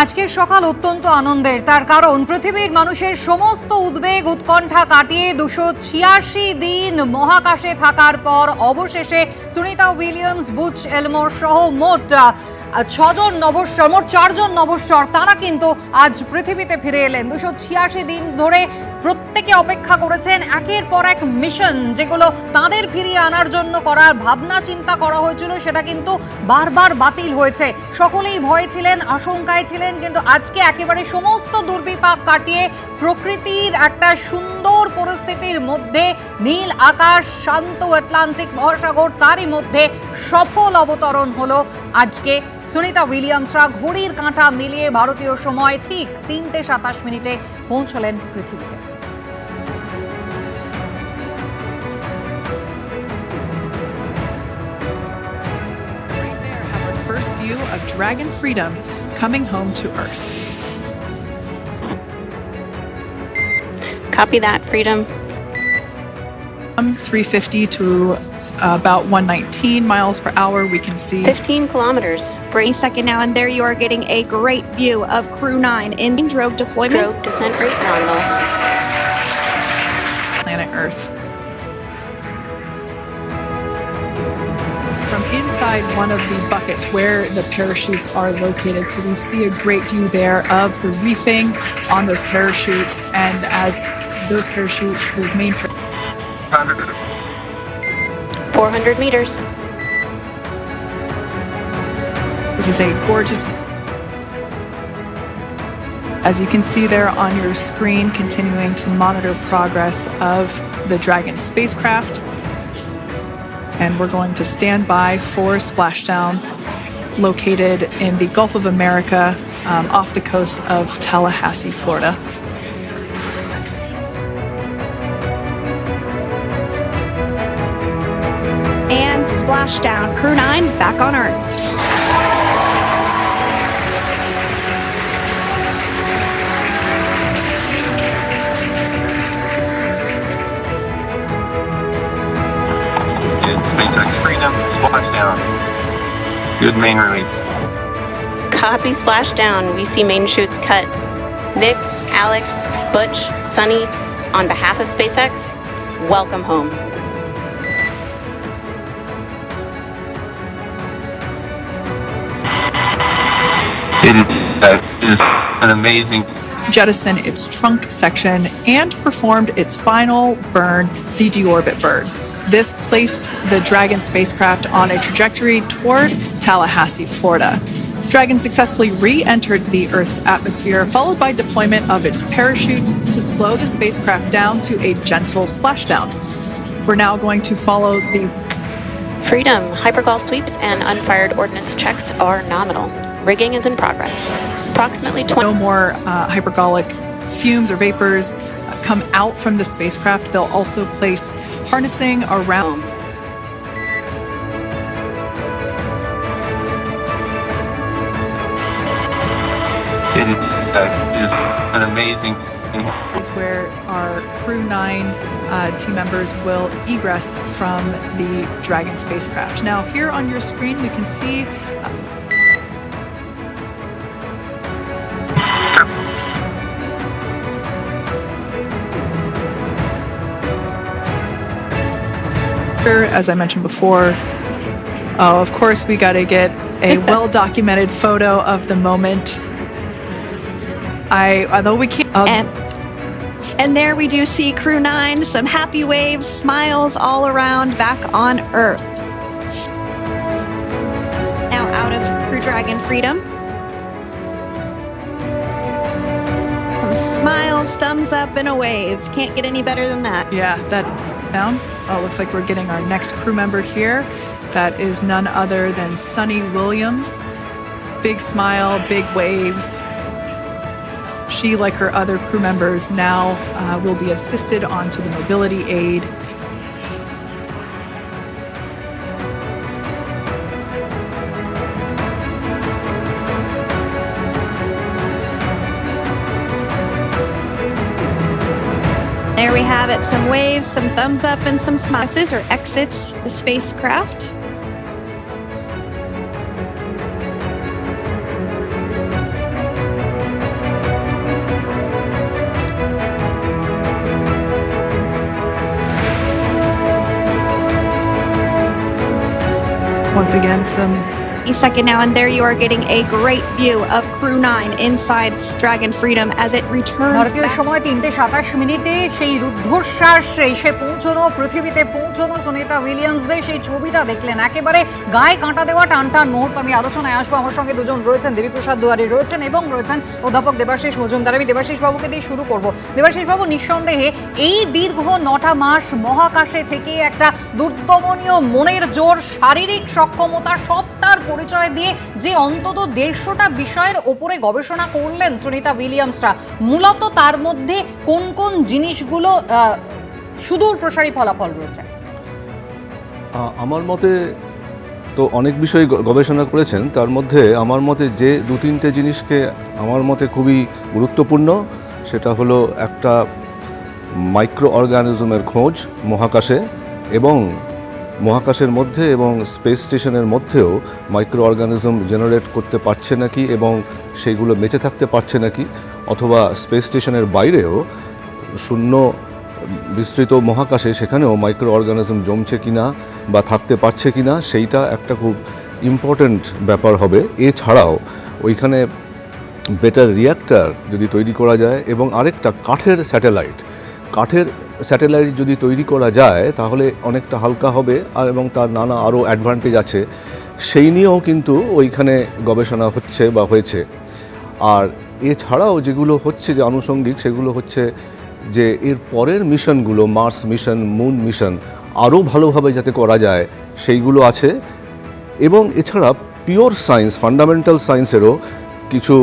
আজকের সকাল অত্যন্ত আনন্দের, তার কারণ পৃথিবীর মানুষের সমস্ত উদ্বেগ উৎকণ্ঠা কাটিয়ে 286 দিন মহাকাশে থাকার পর অবশেষে সুনিতা উইলিয়ামস, বুচ এলমোর সহ মোট 4জন নভোশ্চর তারা কিন্তু আজ পৃথিবীতে ফিরে এলেন। 286 দিন ধরে প্রত্যেকে অপেক্ষা করেছেন একের পর এক মিশন, যেগুলো তাদের ফিরিয়ে আনার জন্য করার ভাবনা চিন্তা করা হয়েছিল, সেটা কিন্তু বারবার বাতিল হয়েছে। সকলেই ভয়ে ছিলেন, আশঙ্কায় ছিলেন, কিন্তু আজকে একেবারে সমস্ত দুর্বিপাক কাটিয়ে প্রকৃতির একটা সুন্দর পরিস্থিতির মধ্যে নীল আকাশ, শান্ত আটলান্টিক মহাসাগর, তারই মধ্যে সফল অবতরণ হলো আজকে সুনিতা উইলিয়ামসরা ঘড়ির কাঁটা মিলিয়ে ভারতীয় সময় ঠিক 3:27 পৌঁছলেন পৃথিবীতে। First view of Dragon Freedom coming home to Earth. Copy that, Freedom. 350 to about 119 miles per hour. We can see 15 kilometers. Brace Second now, and there you are getting a great view of Crew 9 in drogue deployment. stroke descent rate nominal. planet Earth. From inside one of the buckets where the parachutes are located, so we see a great view there of the reefing on those parachutes, and as those main 400 meters. which is a gorgeous, as you can see there on your screen, continuing to monitor progress of the Dragon spacecraft. And we're going to stand by for splashdown located in the Gulf of America off the coast of Tallahassee, Florida. And splashdown. Crew 9 back on Earth. SpaceX Freedom, splashdown. Good main release. Copy splashdown. We see main chutes cut. Nick, Alex, Butch, Sunny, on behalf of SpaceX, welcome home. It is an amazing Jettison its trunk section and performed its final burn, the deorbit burn. This placed the Dragon spacecraft on a trajectory toward Tallahassee, Florida. Dragon successfully re-entered the Earth's atmosphere, followed by deployment of its parachutes to slow the spacecraft down to a gentle splashdown. We're now going to follow the Freedom, hypergol sweeps and unfired ordnance checks are nominal. Rigging is in progress. Approximately 20. no more hypergolic fumes or vapors come out from the spacecraft. They'll also place harnessing around. It is an amazing Is where our Crew 9 team members will egress from the Dragon spacecraft. Now, here on your screen, we can see as I mentioned before. Oh, of course, we got to get a well-documented photo of the moment. Although we can't. And there we do see Crew 9, some happy waves, smiles all around back on Earth. Now out of Crew Dragon Freedom. Some smiles, thumbs up, and a wave. Can't get any better than that. Yeah, that down. Oh, looks like we're getting our next crew member here. That is none other than Sunny Williams. Big smile, big waves. She, like her other crew members, now will be assisted onto the mobility aid. There we have it, some waves, some thumbs up, and some smiles, or exits the spacecraft. once again some Second now, and there you are getting a great view of Crew 9 inside Dragon Freedom as it returns ভারতীয় back. সময় 3:27 সেই রুদ্ধশ্বাস এসে পৌঁছানো, পৃথিবীতে পৌঁছানো সুনিতা উইলিয়ামসদের সেই ছবিটা দেখলেন, একেবারে গায়ে কাঁটা দেওয়া টান টান মুহূর্ত। আমি আলোচনায় আসবো, আমার সঙ্গে দুজন রয়েছেন, দেবীপ্রসাদ দুয়ারি রয়েছেন এবং রয়েছেন অধ্যাপক দেবাশিস মজুমদার। আমি দেবাশিস বাবুকে দিয়ে শুরু করব। দেবাশিস বাবু, নিঃসন্দেহে এই দীর্ঘ 9টা মাস মহাকাশে থেকে একটা দুর্দমনীয় মনের জোর, শারীরিক সক্ষমতা, সবটার পরিচয় দিয়ে যে অন্তত 150টা বিষয়ের ওপরে গবেষণা করলেন সুনিতা উইলিয়ামসরা, মূলত তার মধ্যে কোন কোন জিনিসগুলো সুদূর প্রসারী ফলাফল রয়েছে? আমার মতে তো অনেক বিষয় গবেষণা করেছেন, তার মধ্যে আমার মতে যে 2-3টে জিনিসকে আমার মতে খুবই গুরুত্বপূর্ণ, সেটা হলো একটা মাইক্রো অর্গানিজমের খোঁজ মহাকাশে, এবং মহাকাশের মধ্যে এবং স্পেস স্টেশনের মধ্যেও মাইক্রো অর্গানিজম জেনারেট করতে পারছে নাকি এবং সেইগুলো বেঁচে থাকতে পারছে নাকি, অথবা স্পেস স্টেশনের বাইরেও শূন্য বিস্তৃত মহাকাশে সেখানেও মাইক্রো অর্গানিজম জমছে কিনা বা থাকতে পারছে কিনা, সেইটা একটা খুব ইম্পর্ট্যান্ট ব্যাপার হবে। এছাড়াও ওইখানে বেটার রিঅ্যাক্টর যদি তৈরি করা যায় এবং আরেকটা কাঠের স্যাটেলাইট যদি তৈরি করা যায় তাহলে অনেকটা হালকা হবে, আর এবং তার নানা আরও অ্যাডভান্টেজ আছে, সেই নিয়েও কিন্তু ওইখানে গবেষণা হচ্ছে বা হয়েছে। আর এছাড়াও যেগুলো হচ্ছে যে আনুষঙ্গিক, সেগুলো হচ্ছে যে এর পরের মিশনগুলো, মার্স মিশন, মুন মিশন, আরও ভালোভাবে যাতে করা যায় সেইগুলো আছে। এবং এছাড়া পিওর সায়েন্স, ফান্ডামেন্টাল সায়েন্সেরও কিছু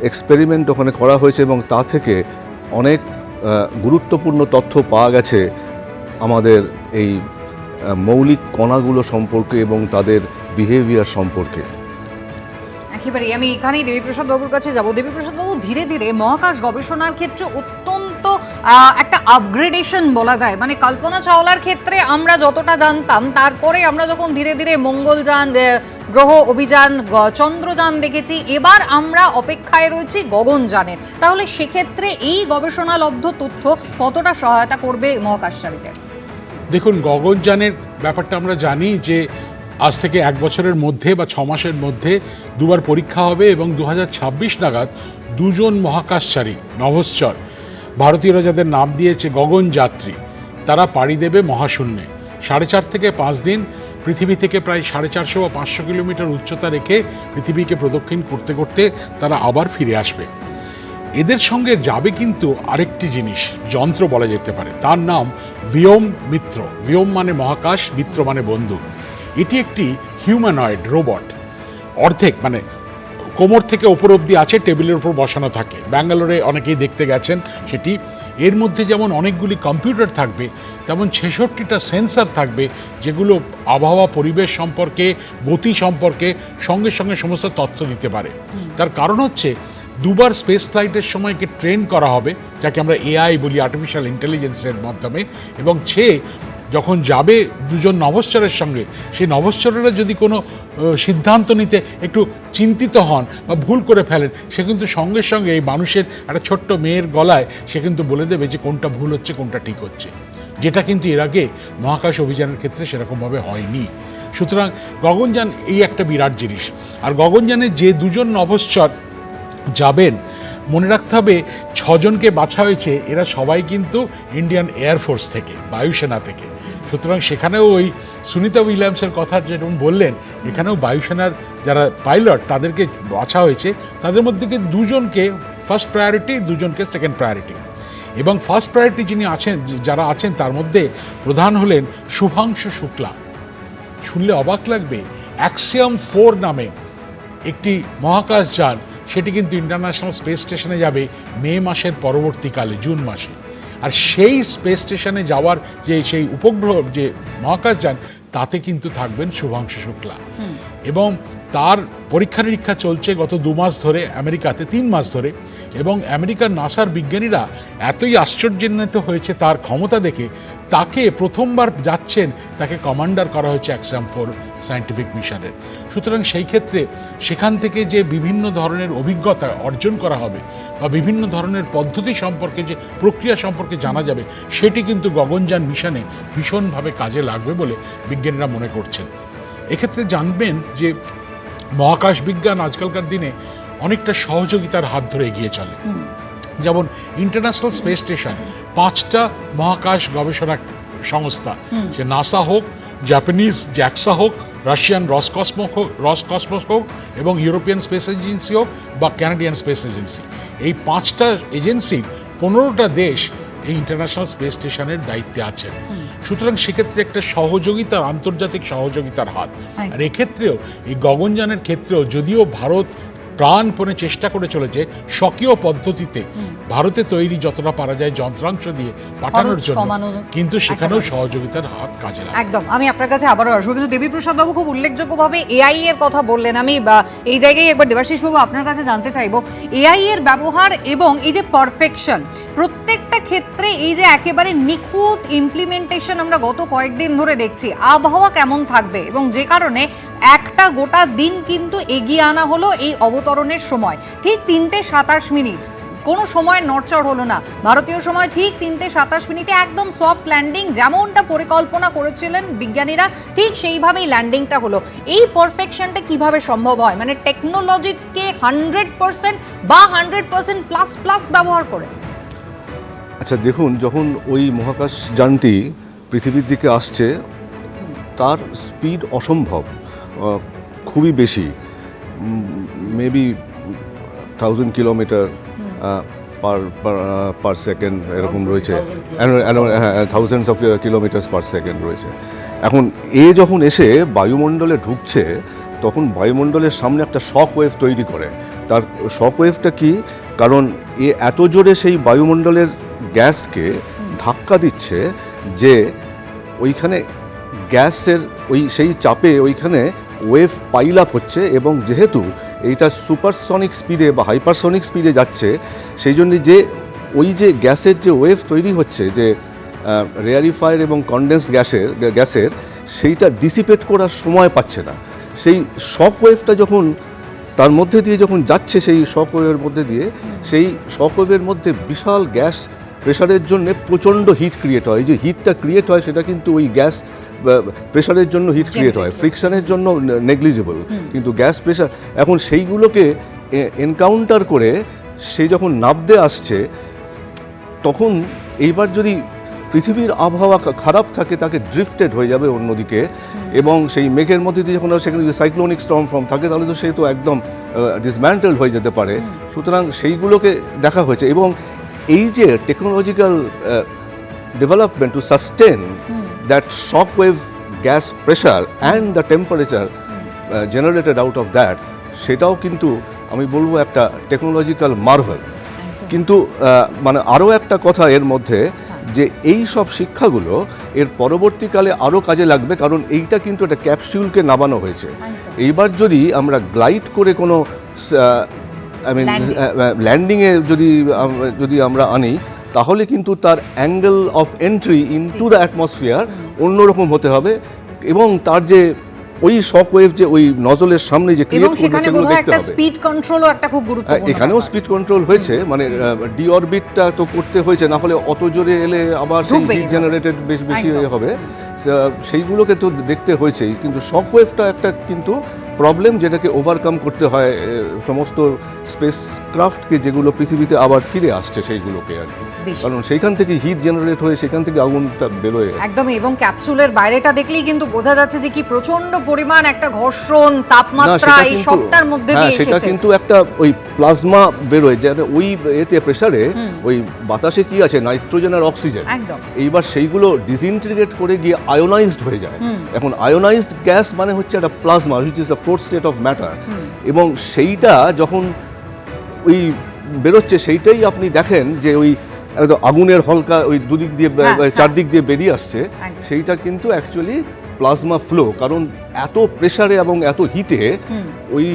এক্সপেরিমেন্ট ওখানে করা হয়েছে এবং তা থেকে অনেক গুরুত্বপূর্ণ তথ্য পাওয়া গেছে আমাদের এই মৌলিক কণাগুলো সম্পর্কে এবং তাদের বিহেভিয়ার সম্পর্কে। একেবারেই আমি এখানেই দেবীপ্রসাদ বাবুর কাছে যাব। দেবীপ্রসাদ বাবু, ধীরে ধীরে মহাকাশ গবেষণার ক্ষেত্রে অত্যন্ত একটা আপগ্রেডেশন বলা যায়, মানে কল্পনা চাওলার ক্ষেত্রে আমরা যতটা জানতাম, তারপরে আমরা যখন ধীরে ধীরে মঙ্গলযান, গ্রহ অভিযান, চন্দ্রযান দেখেছি, এবার আমরা অপেক্ষায় রয়েছি গগনযানের। তাহলে সেক্ষেত্রে এই গবেষণালব্ধ তথ্য কতটা সহায়তা করবে মহাকাশচারীদের? দেখুন, গগনযানের ব্যাপারটা আমরা জানি যে আজ থেকে 1 বছরের মধ্যে বা 6 মাসের মধ্যে 2বার পরীক্ষা হবে এবং 2026 নাগাদ 2জন মহাকাশচারী নভশ্চর, ভারতীয়রা যাদের নাম দিয়েছে গগনযাত্রী, তারা পাড়ি দেবে মহাশূন্যে। 4.5 থেকে 5 দিন পৃথিবী থেকে প্রায় 450 বা 500 কিলোমিটার উচ্চতা রেখে পৃথিবীকে প্রদক্ষিণ করতে করতে তারা আবার ফিরে আসবে। এদের সঙ্গে যাবে কিন্তু আরেকটি জিনিস, যন্ত্র বলা যেতে পারে, তার নাম ভিওম মিত্র। ভিওম মানে মহাকাশ, মিত্র মানে বন্ধু। এটি একটি হিউম্যানয়েড রোবট, অর্ধেক মানে কোমর থেকে ওপর অবধি আছে, টেবিলের উপর বসানো থাকে। ব্যাঙ্গালোরে অনেকেই দেখতে গেছেন সেটি। এর মধ্যে যেমন অনেকগুলি কম্পিউটার থাকবে, তেমন 66টা সেন্সর থাকবে, যেগুলো আবহাওয়া, পরিবেশ সম্পর্কে, গতি সম্পর্কে সঙ্গে সঙ্গে সমস্ত তথ্য দিতে পারে। তার কারণ হচ্ছে 2বার স্পেস ফ্লাইটের সময়কে ট্রেন করা হবে, যাকে আমরা এআই বলি, আর্টিফিশিয়াল ইন্টেলিজেন্সের মাধ্যমে, এবং সে যখন যাবে 2জন নভশ্চরের সঙ্গে, সেই নভশ্চরেরা যদি কোনো সিদ্ধান্ত নিতে একটু চিন্তিত হন বা ভুল করে ফেলেন, সে কিন্তু সঙ্গে সঙ্গে এই মানুষের একটা ছোট্ট মেয়ের গলায় সে কিন্তু বলে দেবে যে কোনটা ভুল হচ্ছে, কোনটা ঠিক হচ্ছে, যেটা কিন্তু এর আগে মহাকাশ অভিযানের ক্ষেত্রে সেরকমভাবে হয়নি। সুতরাং গগনযান এই একটা বিরাট জিনিস। আর গগনযানে যে 2জন নভশ্চর যাবেন, মনে রাখতে হবে 6 জনকে বাছা হয়েছে, এরা সবাই কিন্তু ইন্ডিয়ান এয়ারফোর্স থেকে, বায়ুসেনা থেকে। সুতরাং সেখানেও ওই সুনিতা উইলিয়ামসের কথা যেরকম বললেন, এখানেও বায়ুসেনার যারা পাইলট তাদেরকে বাছা হয়েছে, তাদের মধ্যে থেকে 2জনকে ফার্স্ট প্রায়োরিটি, 2জনকে সেকেন্ড প্রায়োরিটি। এবং ফার্স্ট প্রায়োরিটি যিনি আছেন, যারা আছেন তার মধ্যে প্রধান হলেন শুভাংশু শুক্লা। শুনলে অবাক লাগবে, অ্যাক্সিয়াম 4 নামে একটি মহাকাশযান, সেটি কিন্তু ইন্টারন্যাশনাল স্পেস স্টেশনে যাবে মে মাসের পরবর্তীকালে, জুন মাসে। আর সেই স্পেস স্টেশনে যাওয়ার যে সেই উপগ্রহ, যে মহাকাশযান, তাতে কিন্তু থাকবেন শুভাংশু শুক্লা। এবং তার পরীক্ষা নিরীক্ষা চলছে গত 2 মাস ধরে আমেরিকাতে, 3 মাস ধরে। এবং আমেরিকার নাসার বিজ্ঞানীরা এতই আশ্চর্যান্বিত হয়েছে তার ক্ষমতা দেখে, তাকে প্রথমবার যাচ্ছেন, তাকে কমান্ডার করা হয়েছে অ্যাক্সিয়াম 4 সায়েন্টিফিক মিশনের। সুতরাং সেই ক্ষেত্রে সেখান থেকে যে বিভিন্ন ধরনের অভিজ্ঞতা অর্জন করা হবে বা বিভিন্ন ধরনের পদ্ধতি সম্পর্কে, যে প্রক্রিয়া সম্পর্কে জানা যাবে, সেটি কিন্তু গগনযান মিশনে ভীষণভাবে কাজে লাগবে বলে বিজ্ঞানীরা মনে করছেন। এক্ষেত্রে জানবেন যে মহাকাশ বিজ্ঞান আজকালকার দিনে অনেকটা সহযোগিতার হাত ধরে এগিয়ে চলে। যেমন ইন্টারন্যাশনাল স্পেস স্টেশন 5টা মহাকাশ গবেষণা সংস্থা, সে নাসা হোক, জাপানিজ জ্যাক্সা হোক, রাশিয়ান রসকসমস হোক এবং ইউরোপিয়ান স্পেস এজেন্সি হোক বা ক্যানাডিয়ান স্পেস এজেন্সি, এই 5টা এজেন্সির 15টা দেশ এই ইন্টারন্যাশনাল স্পেস স্টেশনের দায়িত্বে আছেন। সুতরাং সেক্ষেত্রে একটা সহযোগিতার, আন্তর্জাতিক সহযোগিতার হাত। আর এক্ষেত্রেও এই গগনযানের ক্ষেত্রেও যদিও ভারত প্রাণপণে চেষ্টা করে চলেছে স্বকীয় পদ্ধতিতে ভারতে তৈরি যতটা পারা যায় যন্ত্রাংশ দিয়ে পাঠানোর জন্য, কিন্তু সেখানেও সহযোগিতার হাত কাজে লাগে। একদম, আমি আপনার কাছে আবারও আসবো, কিন্তু দেবীপ্রসাদ বাবু খুব উল্লেখযোগ্যভাবে এআই এর কথা বললেন। আমি এই জায়গায় একবার দেবাশিস বাবু আপনার কাছে জানতে চাইবো, এআই এর ব্যবহার এবং এই যে পারফেকশন প্রত্যেকটা ক্ষেত্রে, এই যে একেবারে নিখুঁত ইমপ্লিমেন্টেশন আমরা গত কয়েকদিন ধরে দেখছি, আবহাওয়া কেমন থাকবে এবং যে কারণে একটা গোটা দিন কিন্তু এগিয়ে আনা হলো এই অবতরণের সময়। ঠিক 3:27, কোনো সময় নড়চড় হলো না। ভারতীয় সময় ঠিক 3:27 একদম সফট ল্যান্ডিং, যেমনটা পরিকল্পনা করেছিলেন বিজ্ঞানীরা ঠিক সেইভাবেই ল্যান্ডিংটা হলো। এই পারফেকশনটা কিভাবে সম্ভব হয়, মানে টেকনোলজিকে 100% বা 100% প্লাস প্লাস ব্যবহার করে? আচ্ছা দেখুন, যখন ওই মহাকাশ যানটি পৃথিবীর দিকে আসছে তার স্পিড অসম্ভব, খুবই বেশি, মেবি 1000 কিলোমিটার পার সেকেন্ড এরকম রয়েছে, thousands of kilometres per second রয়েছে। এখন যখন এসে বায়ুমণ্ডলে ঢুকছে তখন বায়ুমণ্ডলের সামনে একটা শক ওয়েভ তৈরি করে। তার শক ওয়েভটা কি, কারণ এত জোরে সেই বায়ুমণ্ডলের গ্যাসকে ধাক্কা দিচ্ছে যে ওইখানে গ্যাসের সেই চাপে ওইখানে ওয়েভ পাইল আপ হচ্ছে, এবং যেহেতু এইটা সুপারসনিক স্পিডে বা হাইপারসনিক স্পিডে যাচ্ছে, সেই জন্য যে ওই যে গ্যাসের যে ওয়েভ তৈরি হচ্ছে, যে রেয়ারিফায়ার এবং কনডেন্সড গ্যাসের সেইটা ডিসিপেট করার সময় পাচ্ছে না। সেই শক ওয়েভটা যখন তার মধ্যে দিয়ে যখন যাচ্ছে, সেই শক ওয়েভের মধ্যে দিয়ে, সেই শক ওয়েভের মধ্যে বিশাল গ্যাস প্রেশারের জন্য প্রচণ্ড হিট ক্রিয়েট হয়। এই যে হিটটা ক্রিয়েট হয় সেটা কিন্তু ওই গ্যাস প্রেশারের জন্য হিট ক্রিয়েট হয়, ফ্রিকশনের জন্য নেগলিজিবল, কিন্তু গ্যাস প্রেশার এখন সেইগুলোকে এনকাউন্টার করে সে যখন নাবতে আসছে, তখন এইবার যদি পৃথিবীর আবহাওয়া খারাপ থাকে তাকে ড্রিফটেড হয়ে যাবে অন্যদিকে, এবং সেই মেঘের মধ্যে দিয়ে যখন সেখানে যদি সাইক্লোনিক স্টর্ম ফর্ম থাকে তাহলে তো সে তো একদম ডিসম্যান্টেল হয়ে যেতে পারে। সুতরাং সেইগুলোকে দেখা হয়েছে, এবং এই যে technological development two sustain that shock wave gas pressure and the temperature generated out of that, সেটাও কিন্তু আমি বলবো একটা টেকনোলজিক্যাল মার্ভেল। কিন্তু মানে আরও একটা কথা এর মধ্যে, যে এই সব শিক্ষাগুলো এর পরবর্তীকালে আরও কাজে লাগবে, কারণ এইটা কিন্তু একটা ক্যাপসুলকে নামানো হয়েছে। এইবার যদি আমরা গ্লাইড করে কোনো ল্যান্ডিংয়ে যদি আমরা আনি, তাহলে কিন্তু তার angle of entry into the atmosphere অন্যরকম হতে হবে, এবং তার যে ওই শক ওয়েভ যে ওই নজলের সামনে যে ক্রিয়েট করবে সেগুলো দেখতে হবে। স্পিড কন্ট্রোলও একটা খুব গুরুত্বপূর্ণ, এখানেও স্পিড কন্ট্রোল হয়েছে, মানে ডিঅরবিটটা তো করতে হয়েছে, না হলে অত জোরে এলে আবার সেই হিট জেনারেটেড বেশি হবে, সেইগুলোকে তো দেখতে হয়েছেই। কিন্তু শক ওয়েভটা একটা কিন্তু প্রবলেম, যেটাকে ওভারকাম করতে হয় সমস্ত স্পেস ক্রাফটকে যেগুলো পৃথিবীতে আবার ফিরে আসছে সেইগুলোকে আর কি, কারণ সেইখান থেকে হিট জেনারেট হয়ে সেখান থেকে আগুনটা বেরোয় একদমই। এবং ক্যাপসুলের বাইরেটা দেখলেই কিন্তু বোঝা যাচ্ছে যে কি প্রচন্ড পরিমাণ একটা ঘর্ষণ, তাপমাত্রা এই সবটার মধ্যে দিয়ে এসেছে। সেটা কিন্তু একটা ওই প্লাজমা বেরোয়, যে ওই এতে প্রেসারে ওই বাতাসে কি আছে, নাইট্রোজেন আর অক্সিজেন, এইবার সেইগুলো ডিসইন্টিগ্রেট করে গিয়ে আয়োনাইজড হয়ে যায়। এখন আয়োনাইজড গ্যাস মানে হচ্ছে একটা plasma, which is the fourth state of matter, এবং সেইটা যখন ওই বেরোচ্ছে সেইটাই আপনি দেখেন যে ওই আগুনের হলকা ওই দুদিক দিয়ে চারদিক দিয়ে বেরিয়ে আসছে, সেইটা কিন্তু অ্যাকচুয়ালি প্লাজমা ফ্লো, কারণ এত প্রেসারে এবং এত হিটে ওই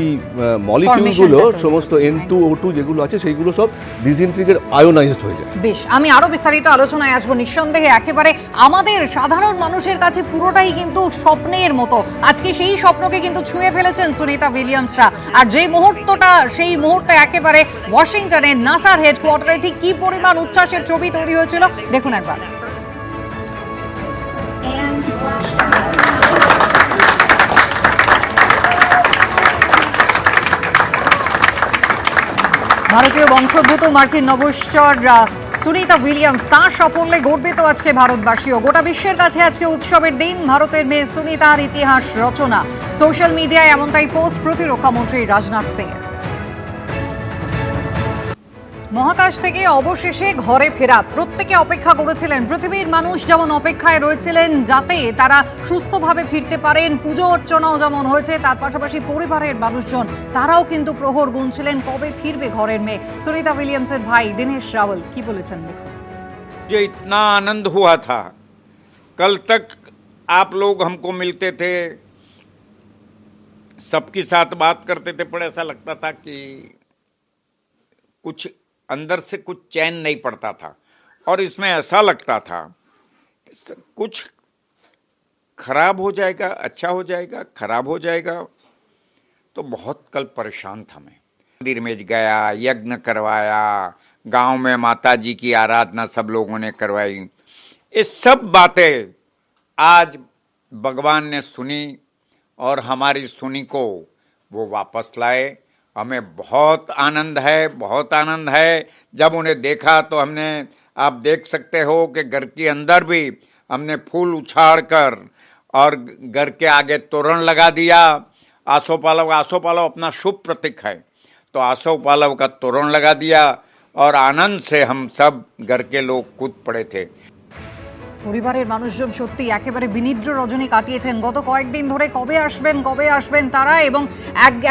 মলিকিউলগুলো সমস্ত N2O2 যেগুলো আছে সেইগুলো সব ডিসইন্টিগ্রেট আয়োনাইজড হয়ে যায়। বেশ, আমি আরো বিস্তারিত আলোচনায় আসবো। নিঃসন্দেহে একেবারে আমাদের সাধারণ মানুষের কাছে পুরোটাই কিন্তু স্বপ্নের মতো। আজকে সেই স্বপ্নকে কিন্তু ছুঁয়ে ফেলেছেন সুনিতা উইলিয়ামসরা। আর যে মুহূর্তটা, সেই মুহূর্তে একেবারে ওয়াশিংটনে নাসার হেডকোয়ার্টারে ঠিক কি পরিমাণ উচ্ছ্বাসের ছবি তৈরি হয়েছিল দেখুন একবার। ভারতীয় বংশোদ্ভূত মার্কিন নভোশ্চর সুনিতা উইলিয়ামস তাঁর সাফল্যে গর্বিত আজকে ভারতবাসীও। গোটা বিশ্বের কাছে আজকে উৎসবের দিন। ভারতের মেয়ে সুনিতার ইতিহাস রচনা। সোশ্যাল মিডিয়ায় এমনটাই পোস্ট প্রতিরক্ষা মন্ত্রী রাজনাথ সিং এর। মহাকাশ থেকে অবশেষে ঘরে ফেরা প্রত্যেকে অপেক্ষা করেছিলেন। পৃথিবীর মানুষ যেমন অপেক্ষায় রয়েছিলেন যাতে তারা সুস্থভাবে ফিরতে পারেন, পুজো অর্চনাও যেমন হয়েছে, তার পাশাপাশি পরিবারের মানুষজন তারাও কিন্তু প্রহর গুনছিলেন কবে ফিরবে ঘরের মেয়ে। সুনিতা উইলিয়ামসের ভাই দিনেশ রাওয়াল কি বলেছেন দেখুন। मुझे इतना आनंद हुआ था। कल तक आप लोग हमको मिलते थे, सबके साथ बात करते थे, पर ऐसा लगता था कि कुछ अंदर से कुछ चैन नहीं पड़ता था। और इसमें ऐसा लगता था कि कुछ खराब हो जाएगा, अच्छा हो जाएगा, खराब हो जाएगा। तो बहुत कल परेशान था मैं। मंदिर में गया, यज्ञ करवाया, गांव में माता जी की आराधना सब लोगों ने करवाई। ये सब बातें आज भगवान ने सुनी और हमारी सुनी को वो वापस लाए। हमें बहुत आनंद है, बहुत आनंद है। जब उन्हें देखा तो हमने, आप देख सकते हो कि घर के अंदर भी हमने फूल उछाड़ कर और घर के आगे तोरण लगा दिया। आसोपालव अपना शुभ प्रतीक है, तो आसोपालव का तोरण लगा दिया और आनंद से हम सब घर के लोग कूद पड़े थे। পরিবারের মানুষজন সত্যি একেবারে বিনিদ্র রজনী কাটিয়েছেন গত কয়েকদিন ধরে। কবে আসবেন তারা, এবং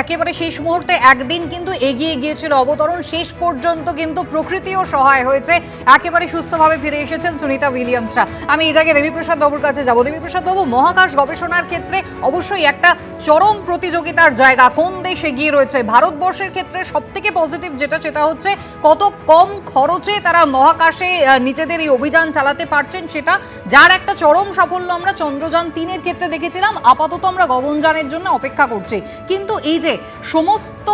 একেবারে শেষ মুহূর্তে একদিন কিন্তু এগিয়ে গিয়েছিল অবতরণ। শেষ পর্যন্ত কিন্তু প্রকৃতিও সহায় হয়েছে, একেবারে সুস্থভাবে ফিরে এসেছেন সুনিতা উইলিয়ামসরা। আমি এই জায়গায় দেবীপ্রসাদ বাবুর কাছে যাব। দেবীপ্রসাদ বাবু, মহাকাশ গবেষণার ক্ষেত্রে অবশ্যই একটা চরম প্রতিযোগিতার জায়গা। কোন দেশ এগিয়ে রয়েছে? ভারতবর্ষের ক্ষেত্রে সবথেকে পজিটিভ সেটা হচ্ছে কত কম খরচে তারা মহাকাশে নিজেদের এই অভিযান চালাতে পারছেন, সেটা যার একটা চরম সাফল্য আমরা চন্দ্রযান 3-এর ক্ষেত্রে দেখেছিলাম। আপাতত আমরা গগনযানের জন্য অপেক্ষা করছি। কিন্তু এই যে সমস্ত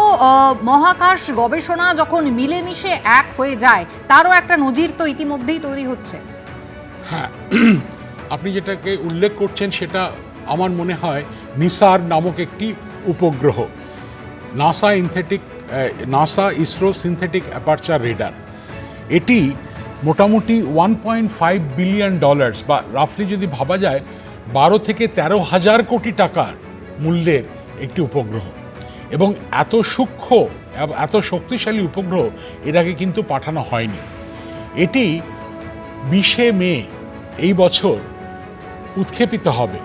মহাকাশ গবেষণা যখন মিলেমিশে এক হয়ে যায়, তারও একটা নজির তো ইতিমধ্যেই তৈরি হচ্ছে। হ্যাঁ, আপনি যেটাকে উল্লেখ করছেন সেটা আমার মনে হয় নিসার নামক একটি উপগ্রহ, NASA ISRO synthetic aperture radar. এটি মোটামুটি $1.5 বিলিয়ন বা রাফলি যদি ভাবা যায় 12 থেকে 13,000 কোটি টাকার মূল্যের একটি উপগ্রহ। এবং এত সূক্ষ্ম, এত শক্তিশালী উপগ্রহ এর আগে কিন্তু পাঠানো হয়নি। এটি 20 মে এই বছর উৎক্ষেপিত হবে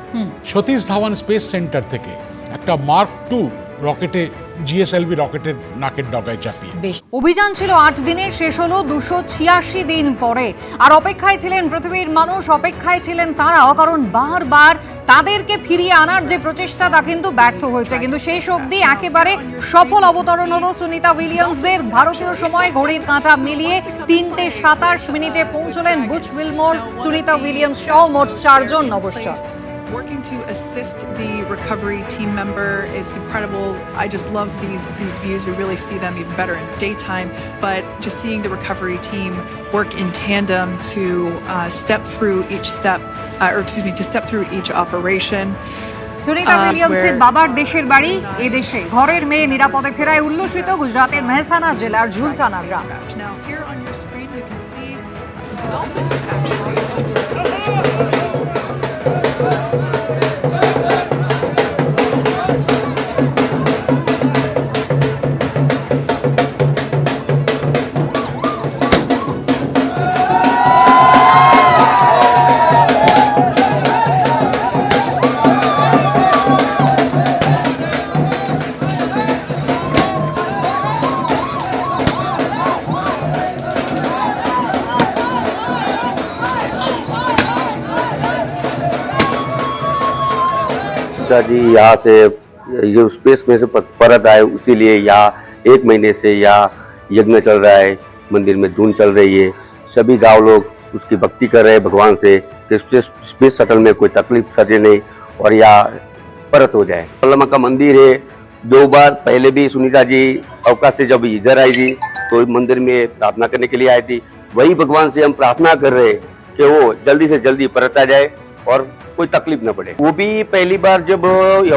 সতীশ ধাওয়ান স্পেস সেন্টার থেকে একটা Mark II রকেটে, জিএসএলভি রকেটের নাকের ডগায় চাপিয়ে। বেশ, অভিযান ছিল 8 দিনের, শেষ হলো 286 দিন পরে। আর অপেক্ষায় ছিলেন পৃথিবীর মানুষ, অপেক্ষায় ছিলেন তারাও, কারণ বারবার তাদেরকে ফিরিয়ে আনার যে প্রচেষ্টা তা কিন্তু ব্যর্থ হয়েছে। কিন্তু শেষ অবধি একেবারে সফল অবতরণ হলো সুনিতা উইলিয়ামসদের। ভারতীয় সময় ঘড়ির কাঁটা মিলিয়ে 3:27 পৌঁছলেন বুচ উইলমোর, সুনিতা উইলিয়ামস সহ মোট 4 জন নভোশ্চর। Working to assist the recovery team member. It's incredible. I just love these views. We really see them even better in daytime, but just seeing the recovery team work in tandem to step through each operation. Sunita উইলিয়ামসের বাবার দেশের বাড়ি এদেশে। ঘরের মেয়ে নিরাপদে ফেরায় উল্লসিত গুজরাটের মেহসানা জেলার ঝুলচানা গ্রাম। Now here on your screen you can see dolphins actually. जी यहाँ से जो स्पेस में से परत आए, इसीलिए यहाँ 1 महीने से यहाँ यज्ञ चल रहा है, मंदिर में धून चल रही है। सभी गांव लोग उसकी भक्ति कर रहे हैं भगवान से कि स्पेस शटल में कोई तकलीफ सजे नहीं और यहाँ परत हो जाए। पल्लमा का मंदिर है। 2 बार पहले भी सुनीता जी अवकाश से जब इधर आई थी तो मंदिर में प्रार्थना करने के लिए आई थी। वही भगवान से हम प्रार्थना कर रहे हैं कि वो जल्दी से जल्दी परत आ जाए और कोई तकलीफ न पड़े। वो भी पहली बार जब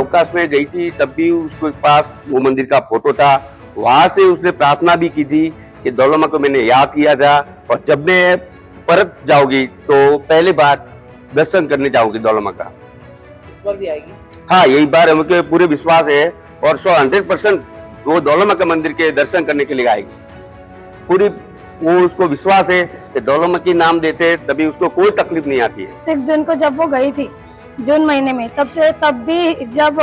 अवकाश में गई थी तब भी उसके पास वो मंदिर का फोटो था वहां से उसने प्रार्थना भी की थी कि दौलमा को मैंने याद किया था और जब मैं परत जाऊंगी तो पहली बार दर्शन करने जाऊंगी दौलमा का। इस बार भी आएगी? हाँ, यही बार हमको पूरे विश्वास है और 100% वो दौलमा का मंदिर के दर्शन करने के लिए आएगी। पूरी वो उसको विश्वास है कि दौलमा की नाम देते तभी उसको कोई तकलीफ नहीं आती है। 6 जून को जब वो गई थी जून महीने में, तब भी जब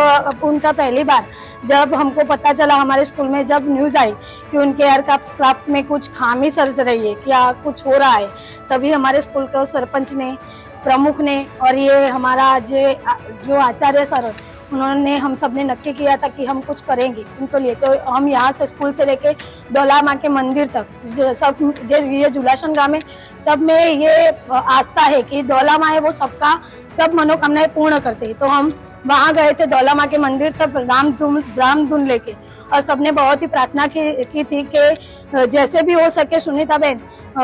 उनका पहली बार जब हमको पता चला हमारे स्कूल में जब न्यूज आई कि उनके एयरक्राफ्ट में कुछ खामी सर्ज रही है, क्या कुछ हो रहा है, तभी हमारे स्कूल के सरपंच ने, प्रमुख ने और ये हमारा जो आचार्य सर, उन्होंने हम सब ने नक्की किया था कि हम कुछ करेंगे उनको लिए। तो हम यहाँ से स्कूल से लेके दौला माँ के मंदिर तक सब ये जुलासन गाँव में सब में ये आस्था है कि दौला माँ है वो सबका सब मनोकामनाएं पूर्ण करते हैं। तो हम वहाँ गए थे दौला माँ के मंदिर तक राम धुन लेके और सबने बहुत ही प्रार्थना की थी कि जैसे भी हो सके सुनीता बहन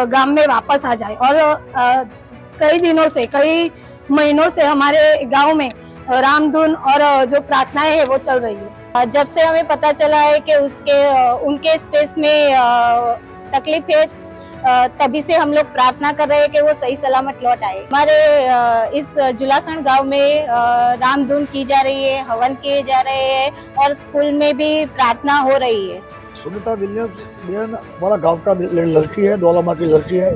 गांव में वापस आ जाए। और कई दिनों से, कई महीनों से हमारे गांव में रामधुन और जो प्रार्थनाएं है वो चल रही है। जब से हमें पता चला है कि उनके स्पेस में तकलीफ है, तभी से हम लोग प्रार्थना कर रहे हैं कि वो सही सलामत लौट आए। हमारे इस जुलासन गांव में रामधुन की जा रही है, हवन किए जा रहे हैं और स्कूल में भी प्रार्थना हो रही है। सुनीता विलियम्स हमारा गांव का लड़की है, दौला माँ की लड़की है।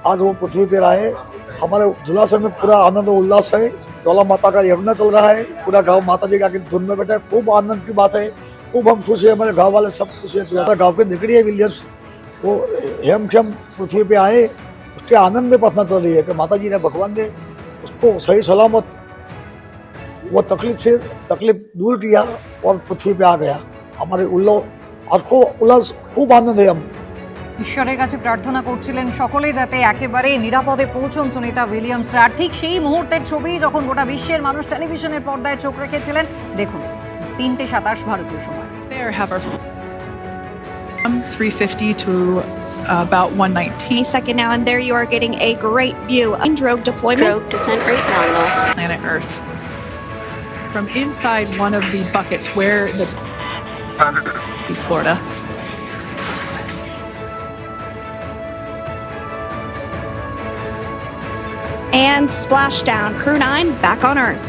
आज वो पृथ्वी पर आए, हमारे जुलासन में पूरा आनंद और उल्लास है। दौला माता का यज्ञ चल रहा है, पूरा गांव माता जी का धुन में बैठा है। खूब आनंद की बात है, खूब हम खुश है, हमारे गांव वाले सब खुश है। जुलासा गांव के निकली है विलियम्स, वो हेमक्षम पृथ्वी पे आए, उसके आनंद में प्रार्थना चल रही है कि माता जी ने, भगवान ने उसको सही सलामत वो तकलीफ दूर किया और पृथ्वी पे आ गया। हमारे उल्लास खूब आनंद है। हम ঈশ্বরের কাছে প্রার্থনা করছিলেন সকলে যাতে একেবারে নিরাপদে পৌঁছন সুনিতা উইলিয়ামসরা। ঠিক সেই মুহূর্তের ছবি যখন গোটা বিশ্বের মানুষ টেলিভিশনের পর্দায় চোখ রেখেছিলেন। দেখুন 3:27 ভারতীয় সময়। There have our from 350 to about 119 second now, and there you are getting a great view of drogue deployment. Drogue descent rate nominal. planet Earth. From inside one of the buckets where the Florida. And splashdown, Crew 9 back on Earth.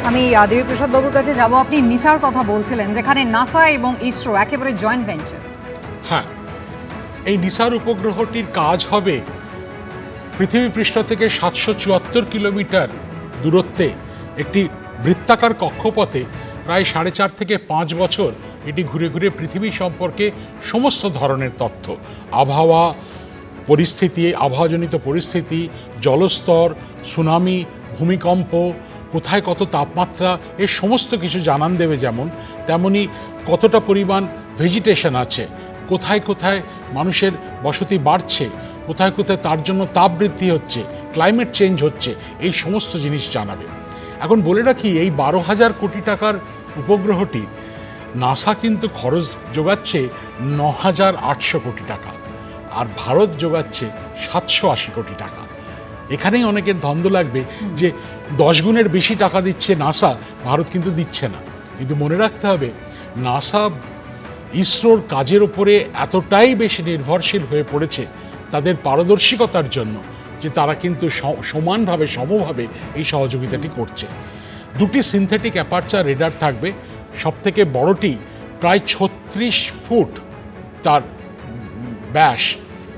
আমি দেবীপ্রসাদ বাবুর কাছে যাব। আপনি নিসার কথা বলছিলেন যেখানে NASA এবং ইসরো একেবারে জয়েন্ট ভেঞ্চার। হ্যাঁ, এই নিসার উপগ্রহটির কাজ হবে পৃথিবী পৃষ্ঠ থেকে 774 কিলোমিটার দূরত্বে একটি বৃত্তাকার কক্ষপথে প্রায় 4.5 থেকে 5 বছর এটি ঘুরে ঘুরে পৃথিবী সম্পর্কে সমস্ত ধরনের তথ্য, আবহাওয়া পরিস্থিতি, আবহাওয়াজনিত পরিস্থিতি, জলস্তর, সুনামি, ভূমিকম্প, কোথায় কত তাপমাত্রা, এর সমস্ত কিছু জানান দেবে। যেমন তেমনি কতটা পরিমাণ ভেজিটেশন আছে, কোথায় কোথায় মানুষের বসতি বাড়ছে, কোথায় কোথায় তার জন্য তাপ বৃদ্ধি হচ্ছে, ক্লাইমেট চেঞ্জ হচ্ছে, এই সমস্ত জিনিস জানাবে। এখন বলে রাখি, এই 12,000 কোটি টাকার উপগ্রহটি নাসা কিন্তু খরচ যোগাচ্ছে 9,800 কোটি টাকা, আর ভারত যোগাচ্ছে 780 কোটি টাকা। এখানেই অনেকের দ্বন্দ্ব লাগবে যে 10 গুণের বেশি টাকা দিচ্ছে নাসা, ভারত কিন্তু দিচ্ছে না। কিন্তু মনে রাখতে হবে, নাসা ইসরোর কাজের ওপরে এতটাই বেশি নির্ভরশীল হয়ে পড়েছে তাদের পারদর্শিকতার জন্য যে তারা কিন্তু সমানভাবে সমভাবে এই সহযোগিতাটি করছে। 2টি সিনথেটিক অ্যাপারচার রেডার থাকবে, সবথেকে বড়টি প্রায় 36 ফুট তার ব্যাস।